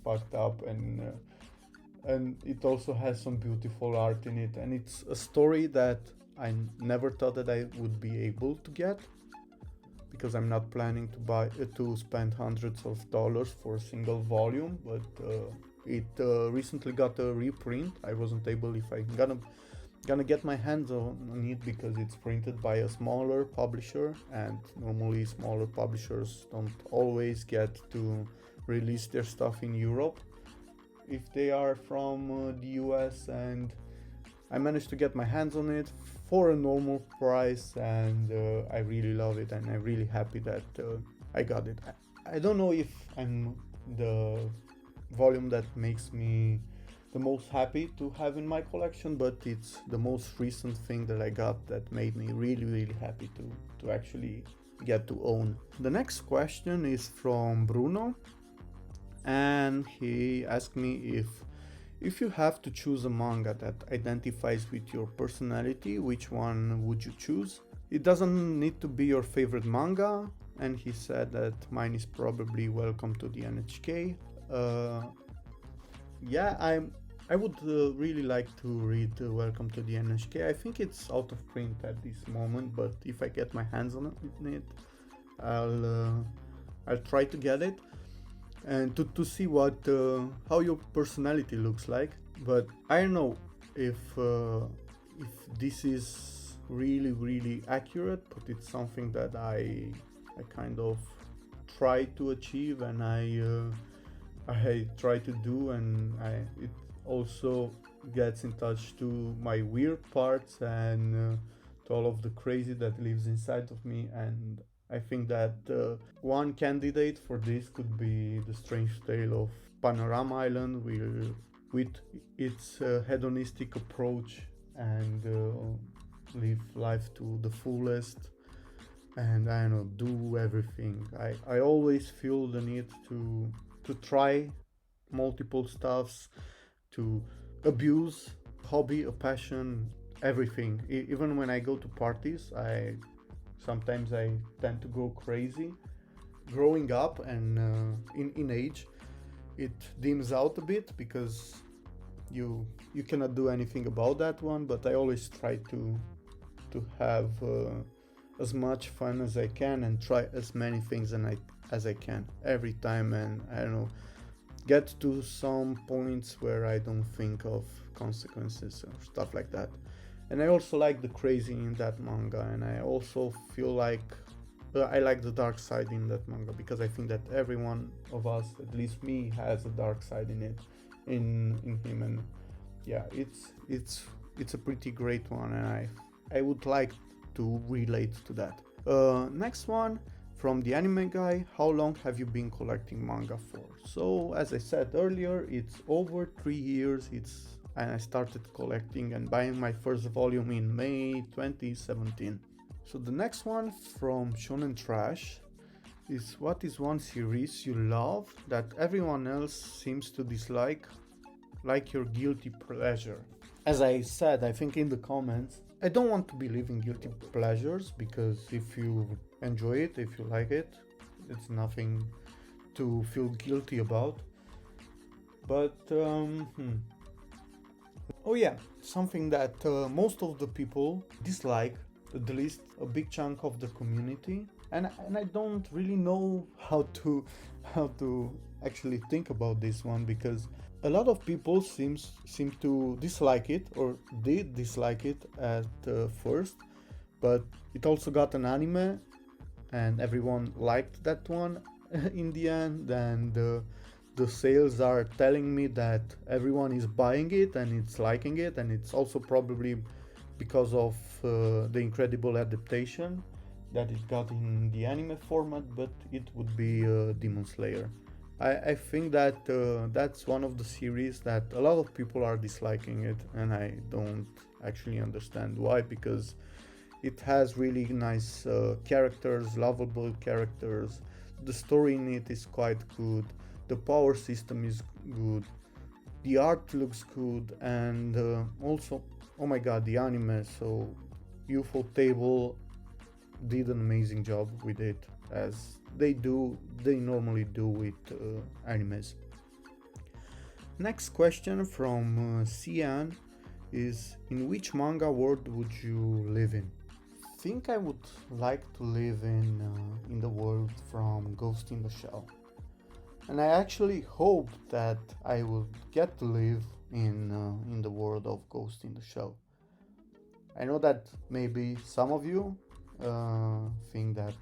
fucked up, and it also has some beautiful art in it, and it's a story that I never thought that I would be able to get, because I'm not planning to spend hundreds of dollars for a single volume. But it recently got a reprint. I wasn't able, if I'm gonna get my hands on it, because it's printed by a smaller publisher, and normally smaller publishers don't always get to release their stuff in Europe if they are from the US. And I managed to get my hands on it for a normal price, and I really love it, and I'm really happy that I got it. I don't know if I'm the volume that makes me the most happy to have in my collection, but it's the most recent thing that I got that made me really happy to actually get to own. The next question is from Bruno, and he asked me if you have to choose a manga that identifies with your personality, which one would you choose? It doesn't need to be your favorite manga, and he said that mine is probably Welcome to the NHK. Yeah, I would really like to read Welcome to the NHK. I think it's out of print at this moment, but if I get my hands on it, I'll try to get it, and to see what how your personality looks like. But I don't know if this is really accurate, but it's something that I kind of try to achieve, and I try to do, and it also gets in touch to my weird parts, and to all of the crazy that lives inside of me. And I think that one candidate for this could be The Strange Tale of Panorama Island, with its hedonistic approach, and live life to the fullest, and I don't know, do everything. I always feel the need to try multiple stuffs, to abuse hobby, a passion, everything. Even when I go to parties, sometimes I tend to go crazy. Growing up and in age, it dims out a bit, because you cannot do anything about that one. But I always try to have as much fun as I can, and try as many things as I can every time, and I don't know, get to some points where I don't think of consequences or stuff like that. And I also like the crazy in that manga, and I also feel like I like the dark side in that manga, because I think that every one of us, at least me, has a dark side in it, in him. And yeah, it's a pretty great one, and I would like to relate to that. Next one from the anime guy: how long have you been collecting manga for? So as I said earlier, it's over 3 years. And I started collecting and buying my first volume in May 2017. So the next one from Shonen Trash is: what is one series you love that everyone else seems to dislike, like your guilty pleasure? As I said, I think in the comments, I don't want to believe in guilty pleasures, because if you enjoy it, if you like it, it's nothing to feel guilty about. But oh yeah, something that most of the people dislike, at least a big chunk of the community, and I don't really know how to actually think about this one, because a lot of people seem to dislike it, or did dislike it at first, but it also got an anime, and everyone liked that one in the end, and the sales are telling me that everyone is buying it and it's liking it, and it's also probably because of the incredible adaptation that it got in the anime format, but it would be Demon Slayer. I think that that's one of the series that a lot of people are disliking it, and I don't actually understand why, because it has really nice characters, lovable characters. The story in it is quite good. The power system is good. The art looks good, and also, oh my god, the anime. So, UFO Table did an amazing job with it, as they normally do with animes. Next question from Cian is: in which manga world would you live in? I think I would like to live in the world from Ghost in the Shell, and I actually hope that I will get to live in the world of Ghost in the Shell. I know that maybe some of you think that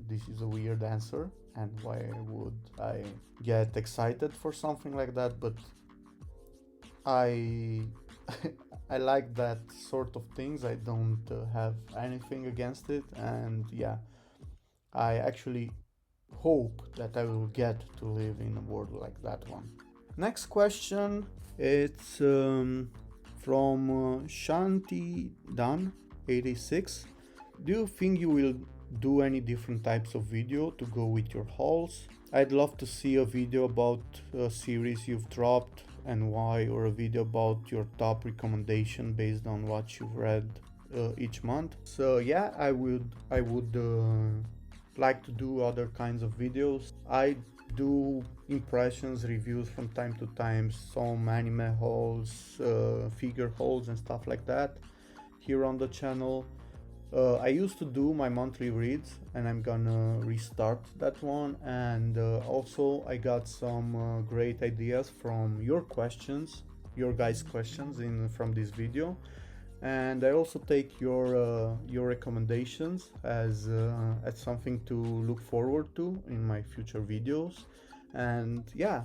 this is a weird answer, and why would I get excited for something like that, but I I like that sort of things. I don't have anything against it, and yeah, I actually hope that I will get to live in a world like that one. Next question, it's from Shanti Dan 86. Do you think you will do any different types of video to go with your hauls? I'd love to see a video about a series you've dropped and why, or a video about your top recommendation based on what you've read each month. So yeah, I would like to do other kinds of videos. I do impressions, reviews from time to time, some anime hauls, figure hauls and stuff like that here on the channel. I used to do my monthly reads, and I'm gonna restart that one. And also I got some great ideas from your questions, your guys' questions from this video. And I also take your recommendations as something to look forward to in my future videos. And yeah,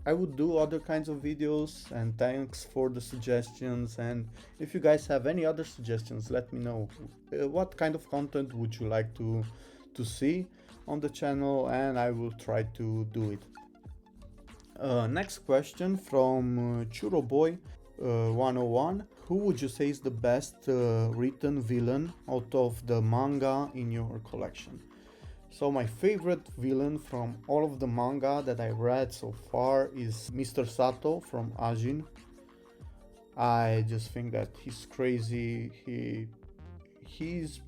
I would do other kinds of videos, and thanks for the suggestions. And if you guys have any other suggestions, let me know. What kind of content would you like to see on the channel, and I will try to do it. Next question from Churro Boy 101. Who would you say is the best written villain out of the manga in your collection? So my favorite villain from all of the manga that I read so far is Mr. Sato from Ajin. I just think that he's crazy. He's,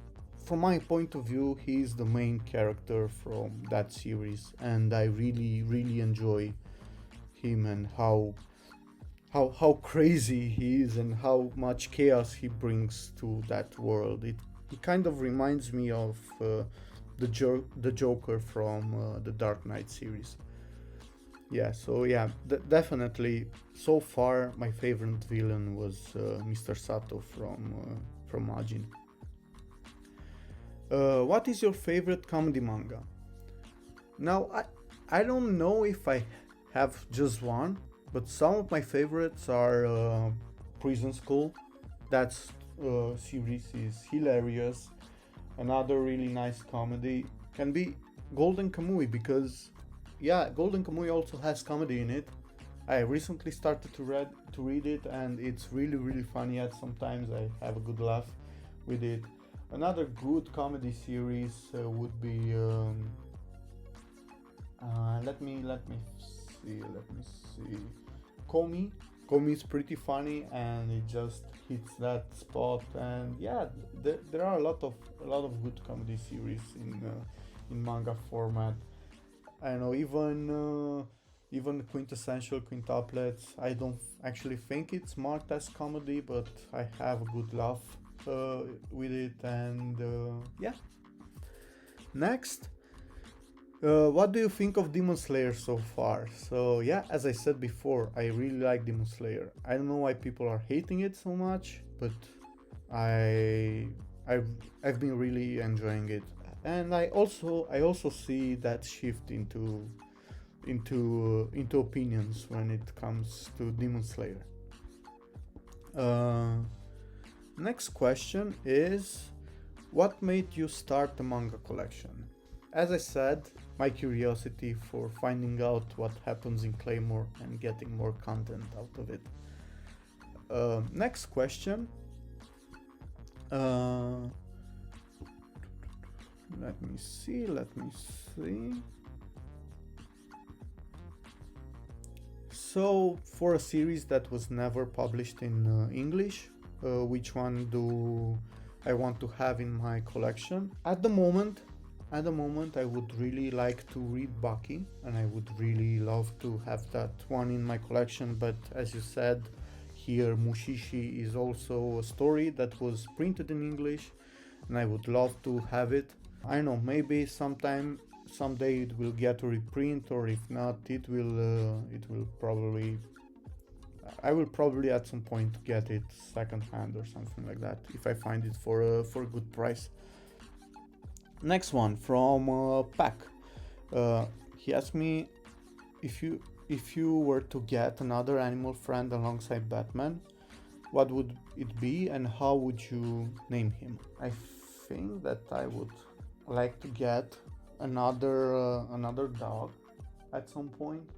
from my point of view, he's the main character from that series, and I really enjoy him, and how crazy he is, and how much chaos he brings to that world. He kind of reminds me of the Joker from the Dark Knight series. Yeah, so yeah, definitely. So far, my favorite villain was Mr. Sato from Majin. What is your favorite comedy manga? Now, I don't know if I have just one, but some of my favorites are Prison School. That's series is hilarious. Another really nice comedy can be Golden Kamuy because yeah, Golden Kamuy also has comedy in it. I recently started to read it and it's really funny. At sometimes I have a good laugh with it. Another good comedy series would be let me see Komi. Komi is pretty funny and it just hits that spot. And yeah, there are a lot of good comedy series in manga format. I don't know, even quintessential quintuplets. I don't actually think it's marked as comedy, but I have a good laugh with it. And yeah, next, what do you think of Demon Slayer so far? So yeah, as I said before, I really like Demon Slayer. I don't know why people are hating it so much, but I I've I've been really enjoying it, and I also see that shift into opinions when it comes to Demon Slayer. Uh, Next question is, what made you start the manga collection? As I said, my curiosity for finding out what happens in Claymore and getting more content out of it. Next question. Uh, let me see. So, for a series that was never published in English, which one do I want to have in my collection? At the moment, I would really like to read Baki, and I would really love to have that one in my collection. But as you said, here Mushishi is also a story that was printed in English, and I would love to have it. I know, maybe someday it will get a reprint, or if not, it will probably. I will probably at some point get it second hand or something like that if I find it for a good price. Next one from Pack. He asked me if you were to get another animal friend alongside Batman, what would it be and how would you name him? I think that I would like to get another dog at some point.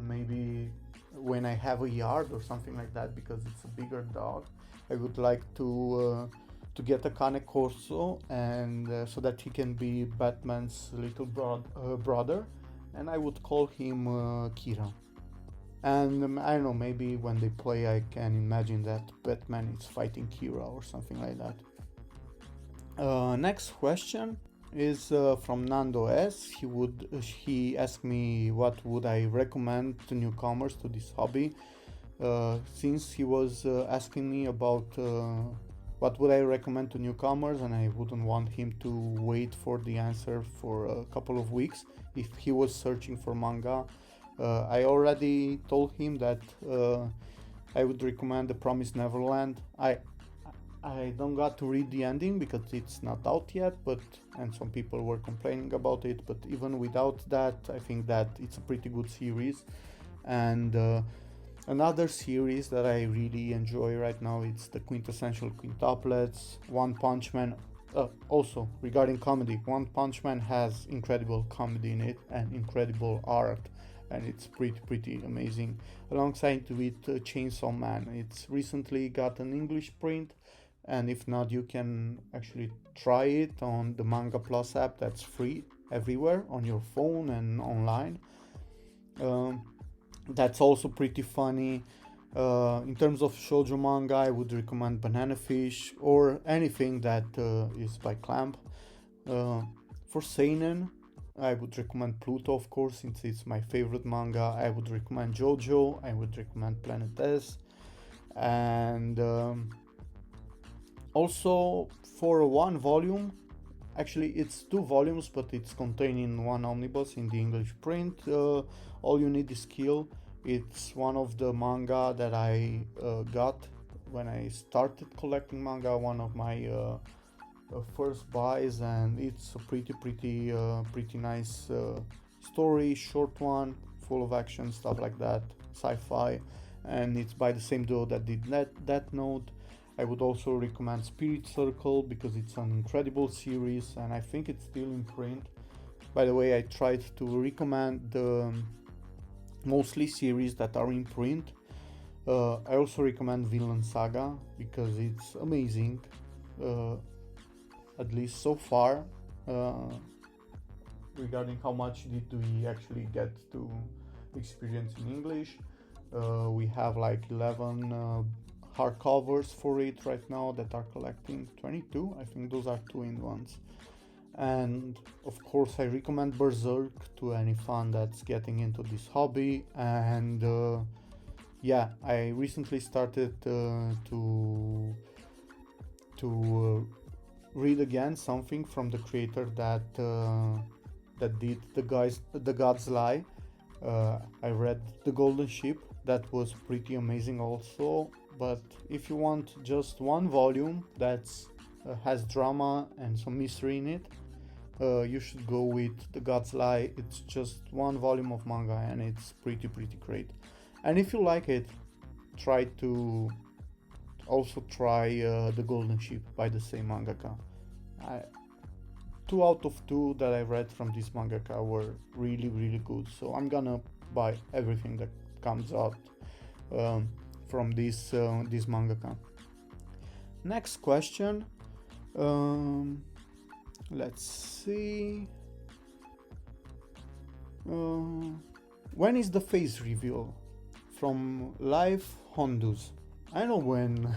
Maybe when I have a yard or something like that, because it's a bigger dog. I would like to get a cane corso, and so that he can be Batman's little brother, and I would call him Kira. And I don't know, maybe when they play, I can imagine that Batman is fighting Kira or something like that. Next question is from Nando S. He asked me what would I recommend to newcomers to this hobby. Since he was asking me about what would I recommend to newcomers, and I wouldn't want him to wait for the answer for a couple of weeks if he was searching for manga. I already told him that I would recommend The Promised Neverland. I don't got to read the ending because it's not out yet, and some people were complaining about it. But even without that, I think that it's a pretty good series. And another series that I really enjoy right now, it's the quintessential quintuplets. One Punch Man. Also regarding comedy, One Punch Man has incredible comedy in it and incredible art, and it's pretty amazing. Alongside with Chainsaw Man, it's recently got an English print, and if not, you can actually try it on the Manga Plus app that's free everywhere on your phone and online. Um, that's also pretty funny. In terms of shoujo manga, I would recommend Banana Fish or anything that is by Clamp. For seinen, I would recommend Pluto, of course, since it's my favorite manga. I would recommend JoJo. I would recommend Planet S, and also for one volume, Actually, it's 2 volumes, but it's contained in one omnibus in the English print. All You Need Is Skill. It's one of the manga that I got when I started collecting manga, one of my first buys, and it's a pretty nice story, short one, full of action, stuff like that, sci-fi, and it's by the same duo that did Death Note. I would also recommend Spirit Circle because it's an incredible series and I think it's still in print. By the way, I tried to recommend the mostly series that are in print. I also recommend Vinland Saga because it's amazing, at least so far, regarding how much did we actually get to experience in English. We have like 11 hardcovers for it right now that are collecting 22. I think those are 2-in-1s. And of course, I recommend Berserk to any fan that's getting into this hobby. And yeah, I recently started to read again something from the creator that did the God's Lie. I read The Golden Ship. That was pretty amazing also. But if you want just one volume that's has drama and some mystery in it, you should go with The God's Lie. It's just 1 volume of manga and it's pretty great. And if you like it, try to also try The Golden Ship by the same mangaka. 2 out of 2 that I read from this mangaka were really good, so I'm gonna buy everything that comes out from this mangaka. Next question. Let's see. When is the face reveal? From Live Hondus. I know when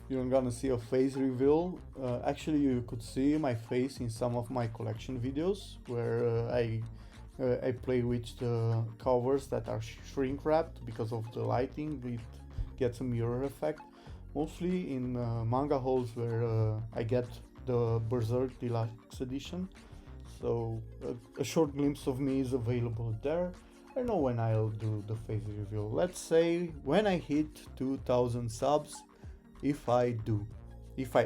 you're gonna see a face reveal. Actually, you could see my face in some of my collection videos where I play with the covers that are shrink wrapped because of the lighting. It gets a mirror effect. Mostly in manga hauls where I get the Berserk Deluxe Edition. So a short glimpse of me is available there. I don't know when I'll do the face reveal. Let's say when I hit 2000 subs, if I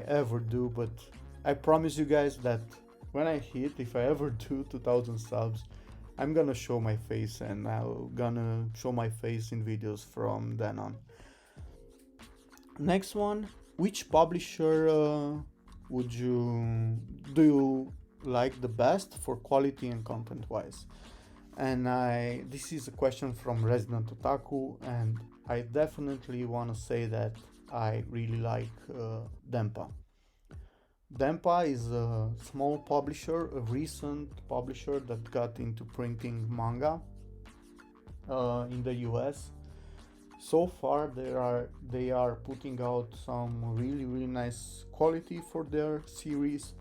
ever do, but I promise you guys that when I hit, if I ever do 2000 subs, I'm gonna show my face and I'm gonna show my face in videos from then on. Next one, which publisher do you like the best for quality and content wise? And this is a question from Resident Otaku, and I definitely want to say that I really like Dempa. Dempa is a small publisher, a recent publisher that got into printing manga in the US. So far they are putting out some really nice quality for their series,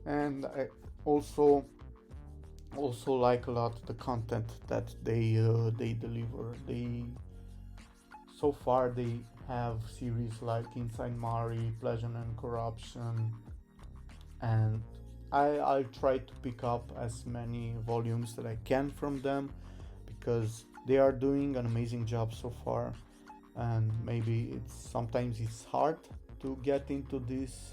and I also like a lot the content that they deliver. So far they have series like Inside Mari, Pleasure and Corruption, and I'll try to pick up as many volumes that I can from them because they are doing an amazing job so far. And maybe sometimes it's hard to get into this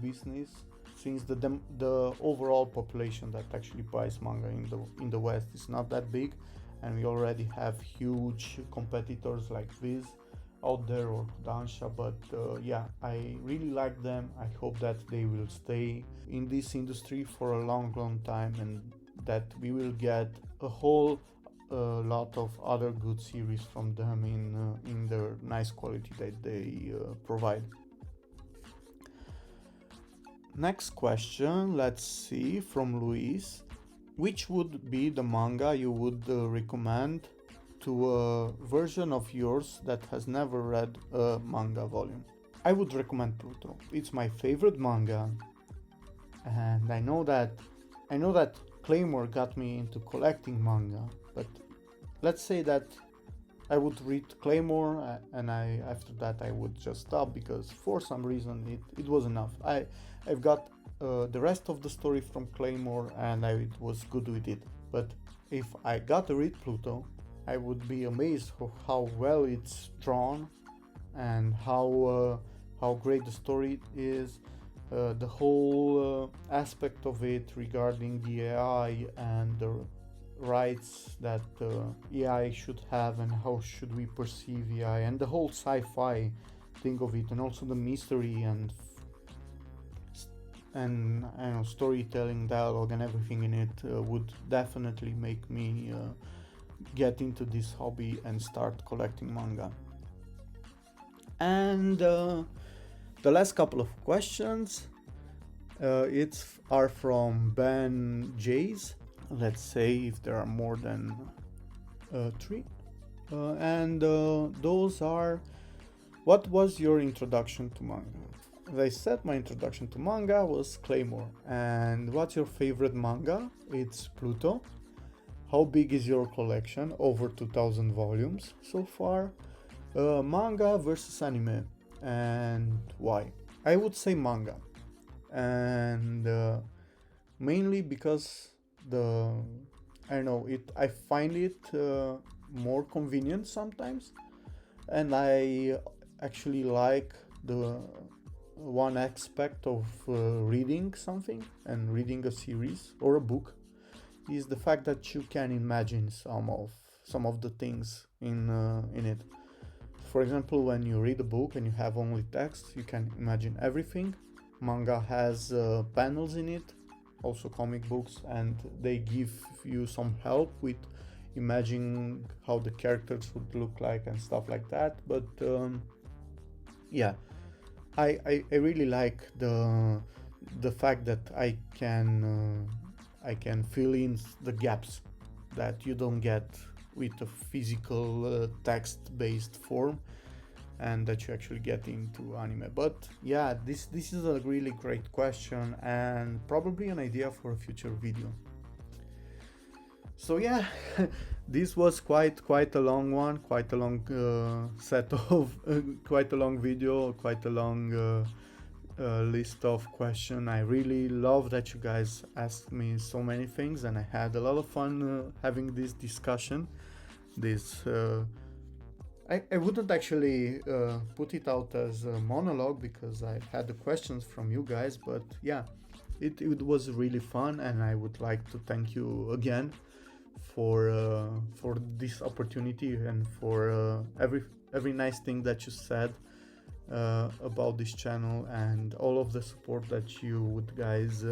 business, since the overall population that actually buys manga in the West is not that big, and we already have huge competitors like Viz out there or Dansha. But yeah, I really like them. I hope that they will stay in this industry for a long time, and that we will get a whole lot of other good series from them in the nice quality that they provide. Next question, let's see, from Luis. Which would be the manga you would recommend to a version of yours that has never read a manga volume? I would recommend Pluto. It's my favorite manga, and I know that Claymore got me into collecting manga, but let's say that I would read Claymore and after that I would just stop because for some reason it was enough. I've got the rest of the story from Claymore, and I was good with it. But if I got to read Pluto, I would be amazed how well it's drawn and how great the story is. The whole aspect of it regarding the AI and the rights that AI should have and how should we perceive AI and the whole sci-fi thing of it, and also the mystery and I know, storytelling, dialogue, and everything in it would definitely make me get into this hobby and start collecting manga. And the last couple of questions are from Ben Jays. Let's say if there are more than 3. And those are: what was your introduction to manga? As I said, my introduction to manga was Claymore. And what's your favorite manga? It's Pluto. How big is your collection? Over 2000 volumes so far. Manga versus anime, and why? I would say manga, and mainly because I don't know, I find it more convenient sometimes, and I actually like the one aspect of reading something and reading a series or a book is the fact that you can imagine some of the things in it. For example, when you read a book and you have only text, you can imagine everything. Manga has panels in it, also comic books, and they give you some help with imagining how the characters would look like and stuff like that. But yeah, I really like the fact that I can fill in the gaps that you don't get with a physical text-based form, and that you actually get into anime. But yeah, this is a really great question and probably an idea for a future video. So yeah, this was quite a long one, quite a long set of quite a long video, quite a long list of questions. I really love that you guys asked me so many things, and I had a lot of fun having this discussion. I wouldn't actually put it out as a monologue because I had the questions from you guys, but yeah, it was really fun, and I would like to thank you again for this opportunity and for every nice thing that you said about this channel and all of the support that you would guys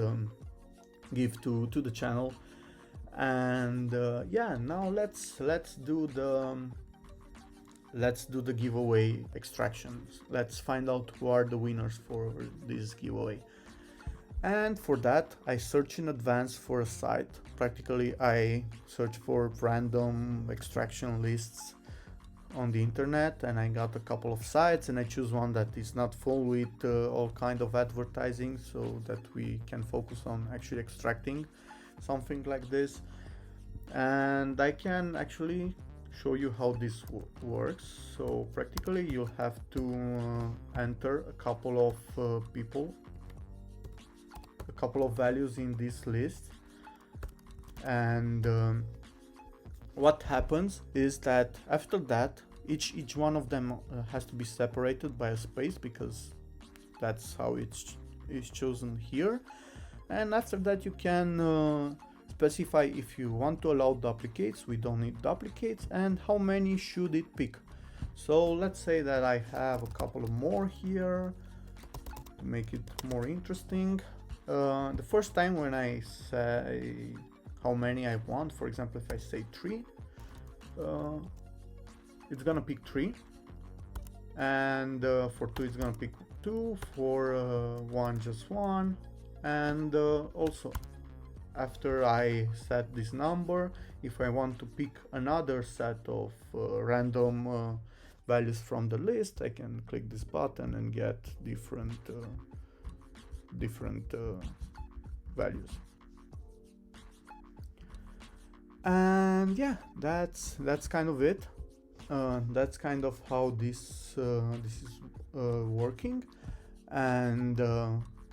give to the channel. And yeah, now let's do the giveaway extractions. Let's find out who are the winners for this giveaway. And for that, I search in advance for a site. Practically, I search for random extraction lists on the internet, and I got a couple of sites, and I choose one that is not full with all kind of advertising, so that we can focus on actually extracting something like this. And I can actually show you how this works. So practically, you'll have to enter a couple of people, a couple of values in this list, and what happens is that after that each one of them has to be separated by a space, because that's how it's chosen here. And after that you can specify if you want to allow duplicates. We don't need duplicates, and how many should it pick. So let's say that I have a couple of more here to make it more interesting. The first time when I say how many I want, for example, if I say 3, it's gonna pick 3, and for 2 it's gonna pick 2, for 1 just 1, and also after I set this number, if I want to pick another set of random values from the list, I can click this button and get different values. And yeah, that's kind of it. That's kind of how this is working. And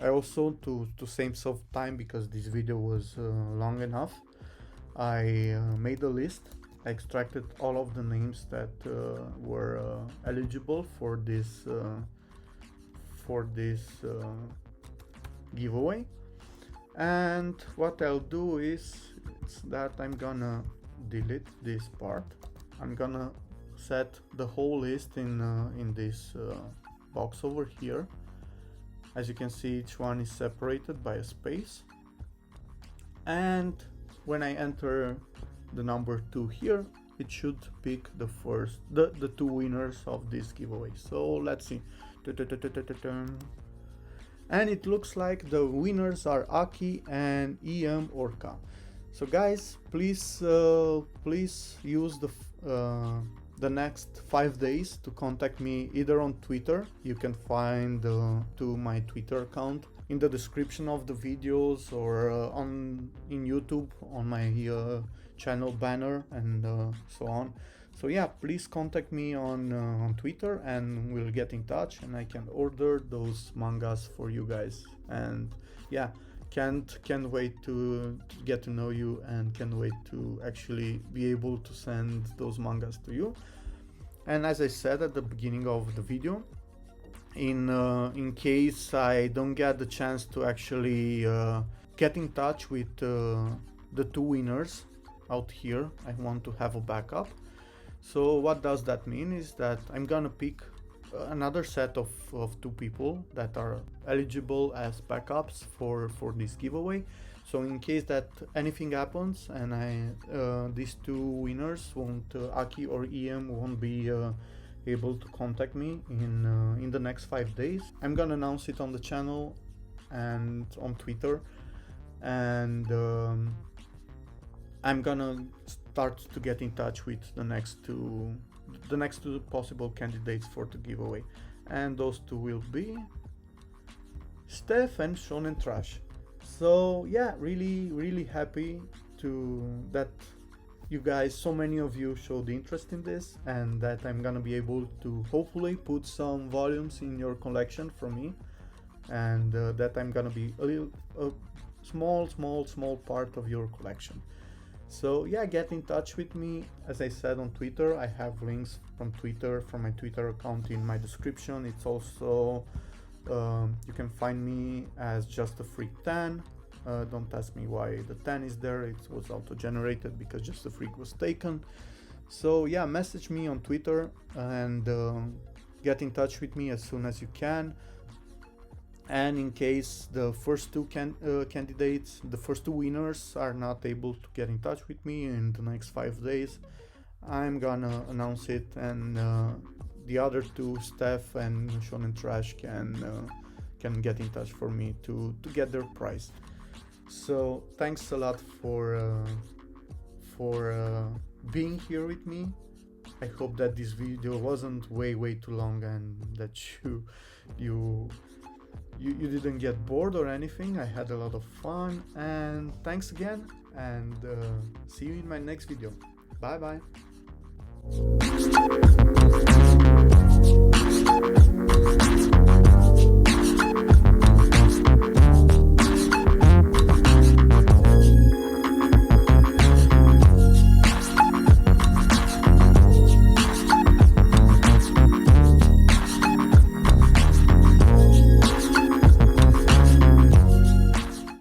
I also, to save some time, because this video was long enough, I made a list. I extracted all of the names that were eligible for this giveaway. And what I'll do is that I'm gonna delete this part. I'm gonna set the whole list in this box over here. As you can see, each one is separated by a space, and when I enter the number 2 here, it should pick the two winners of this giveaway. So let's see. And it looks like the winners are Aki and EM Orca. So guys, please use the next 5 days to contact me either on Twitter. You can find to my Twitter account in the description of the videos, or in YouTube on my channel banner, and so on. So yeah, please contact me on Twitter, and we'll get in touch, and I can order those mangas for you guys. And yeah, can't wait to get to know you, and can't wait to actually be able to send those mangas to you. And as I said at the beginning of the video, in case I don't get the chance to actually get in touch with the two winners out here, I want to have a backup. So what does that mean is that I'm gonna pick another set of 2 people that are eligible as backups for this giveaway. So in case that anything happens and these 2 winners won't, Aki or EM, won't be able to contact me in the next 5 days, I'm gonna announce it on the channel and on Twitter, and I'm gonna start to get in touch with the next two possible candidates for the giveaway, and those 2 will be Steph and Shonen Trash. So yeah, really happy that you guys, so many of you, showed interest in this, and that I'm gonna be able to hopefully put some volumes in your collection from me, and that I'm gonna be a small part of your collection. So yeah, get in touch with me. As I said, on Twitter, I have links from my Twitter account in my description. It's also you can find me as justafreak10. Don't ask me why the 10 is there. It was auto-generated because justafreak was taken. So yeah, message me on Twitter and get in touch with me as soon as you can. And in case the first 2 candidates, the first 2 winners, are not able to get in touch with me in the next 5 days, I'm gonna announce it, and the other 2, Steph and Shonen Trash, can get in touch for me to get their prize. So thanks a lot for being here with me. I hope that this video wasn't way too long, and that you didn't get bored or anything. I had a lot of fun, and thanks again, and see you in my next video. Bye bye.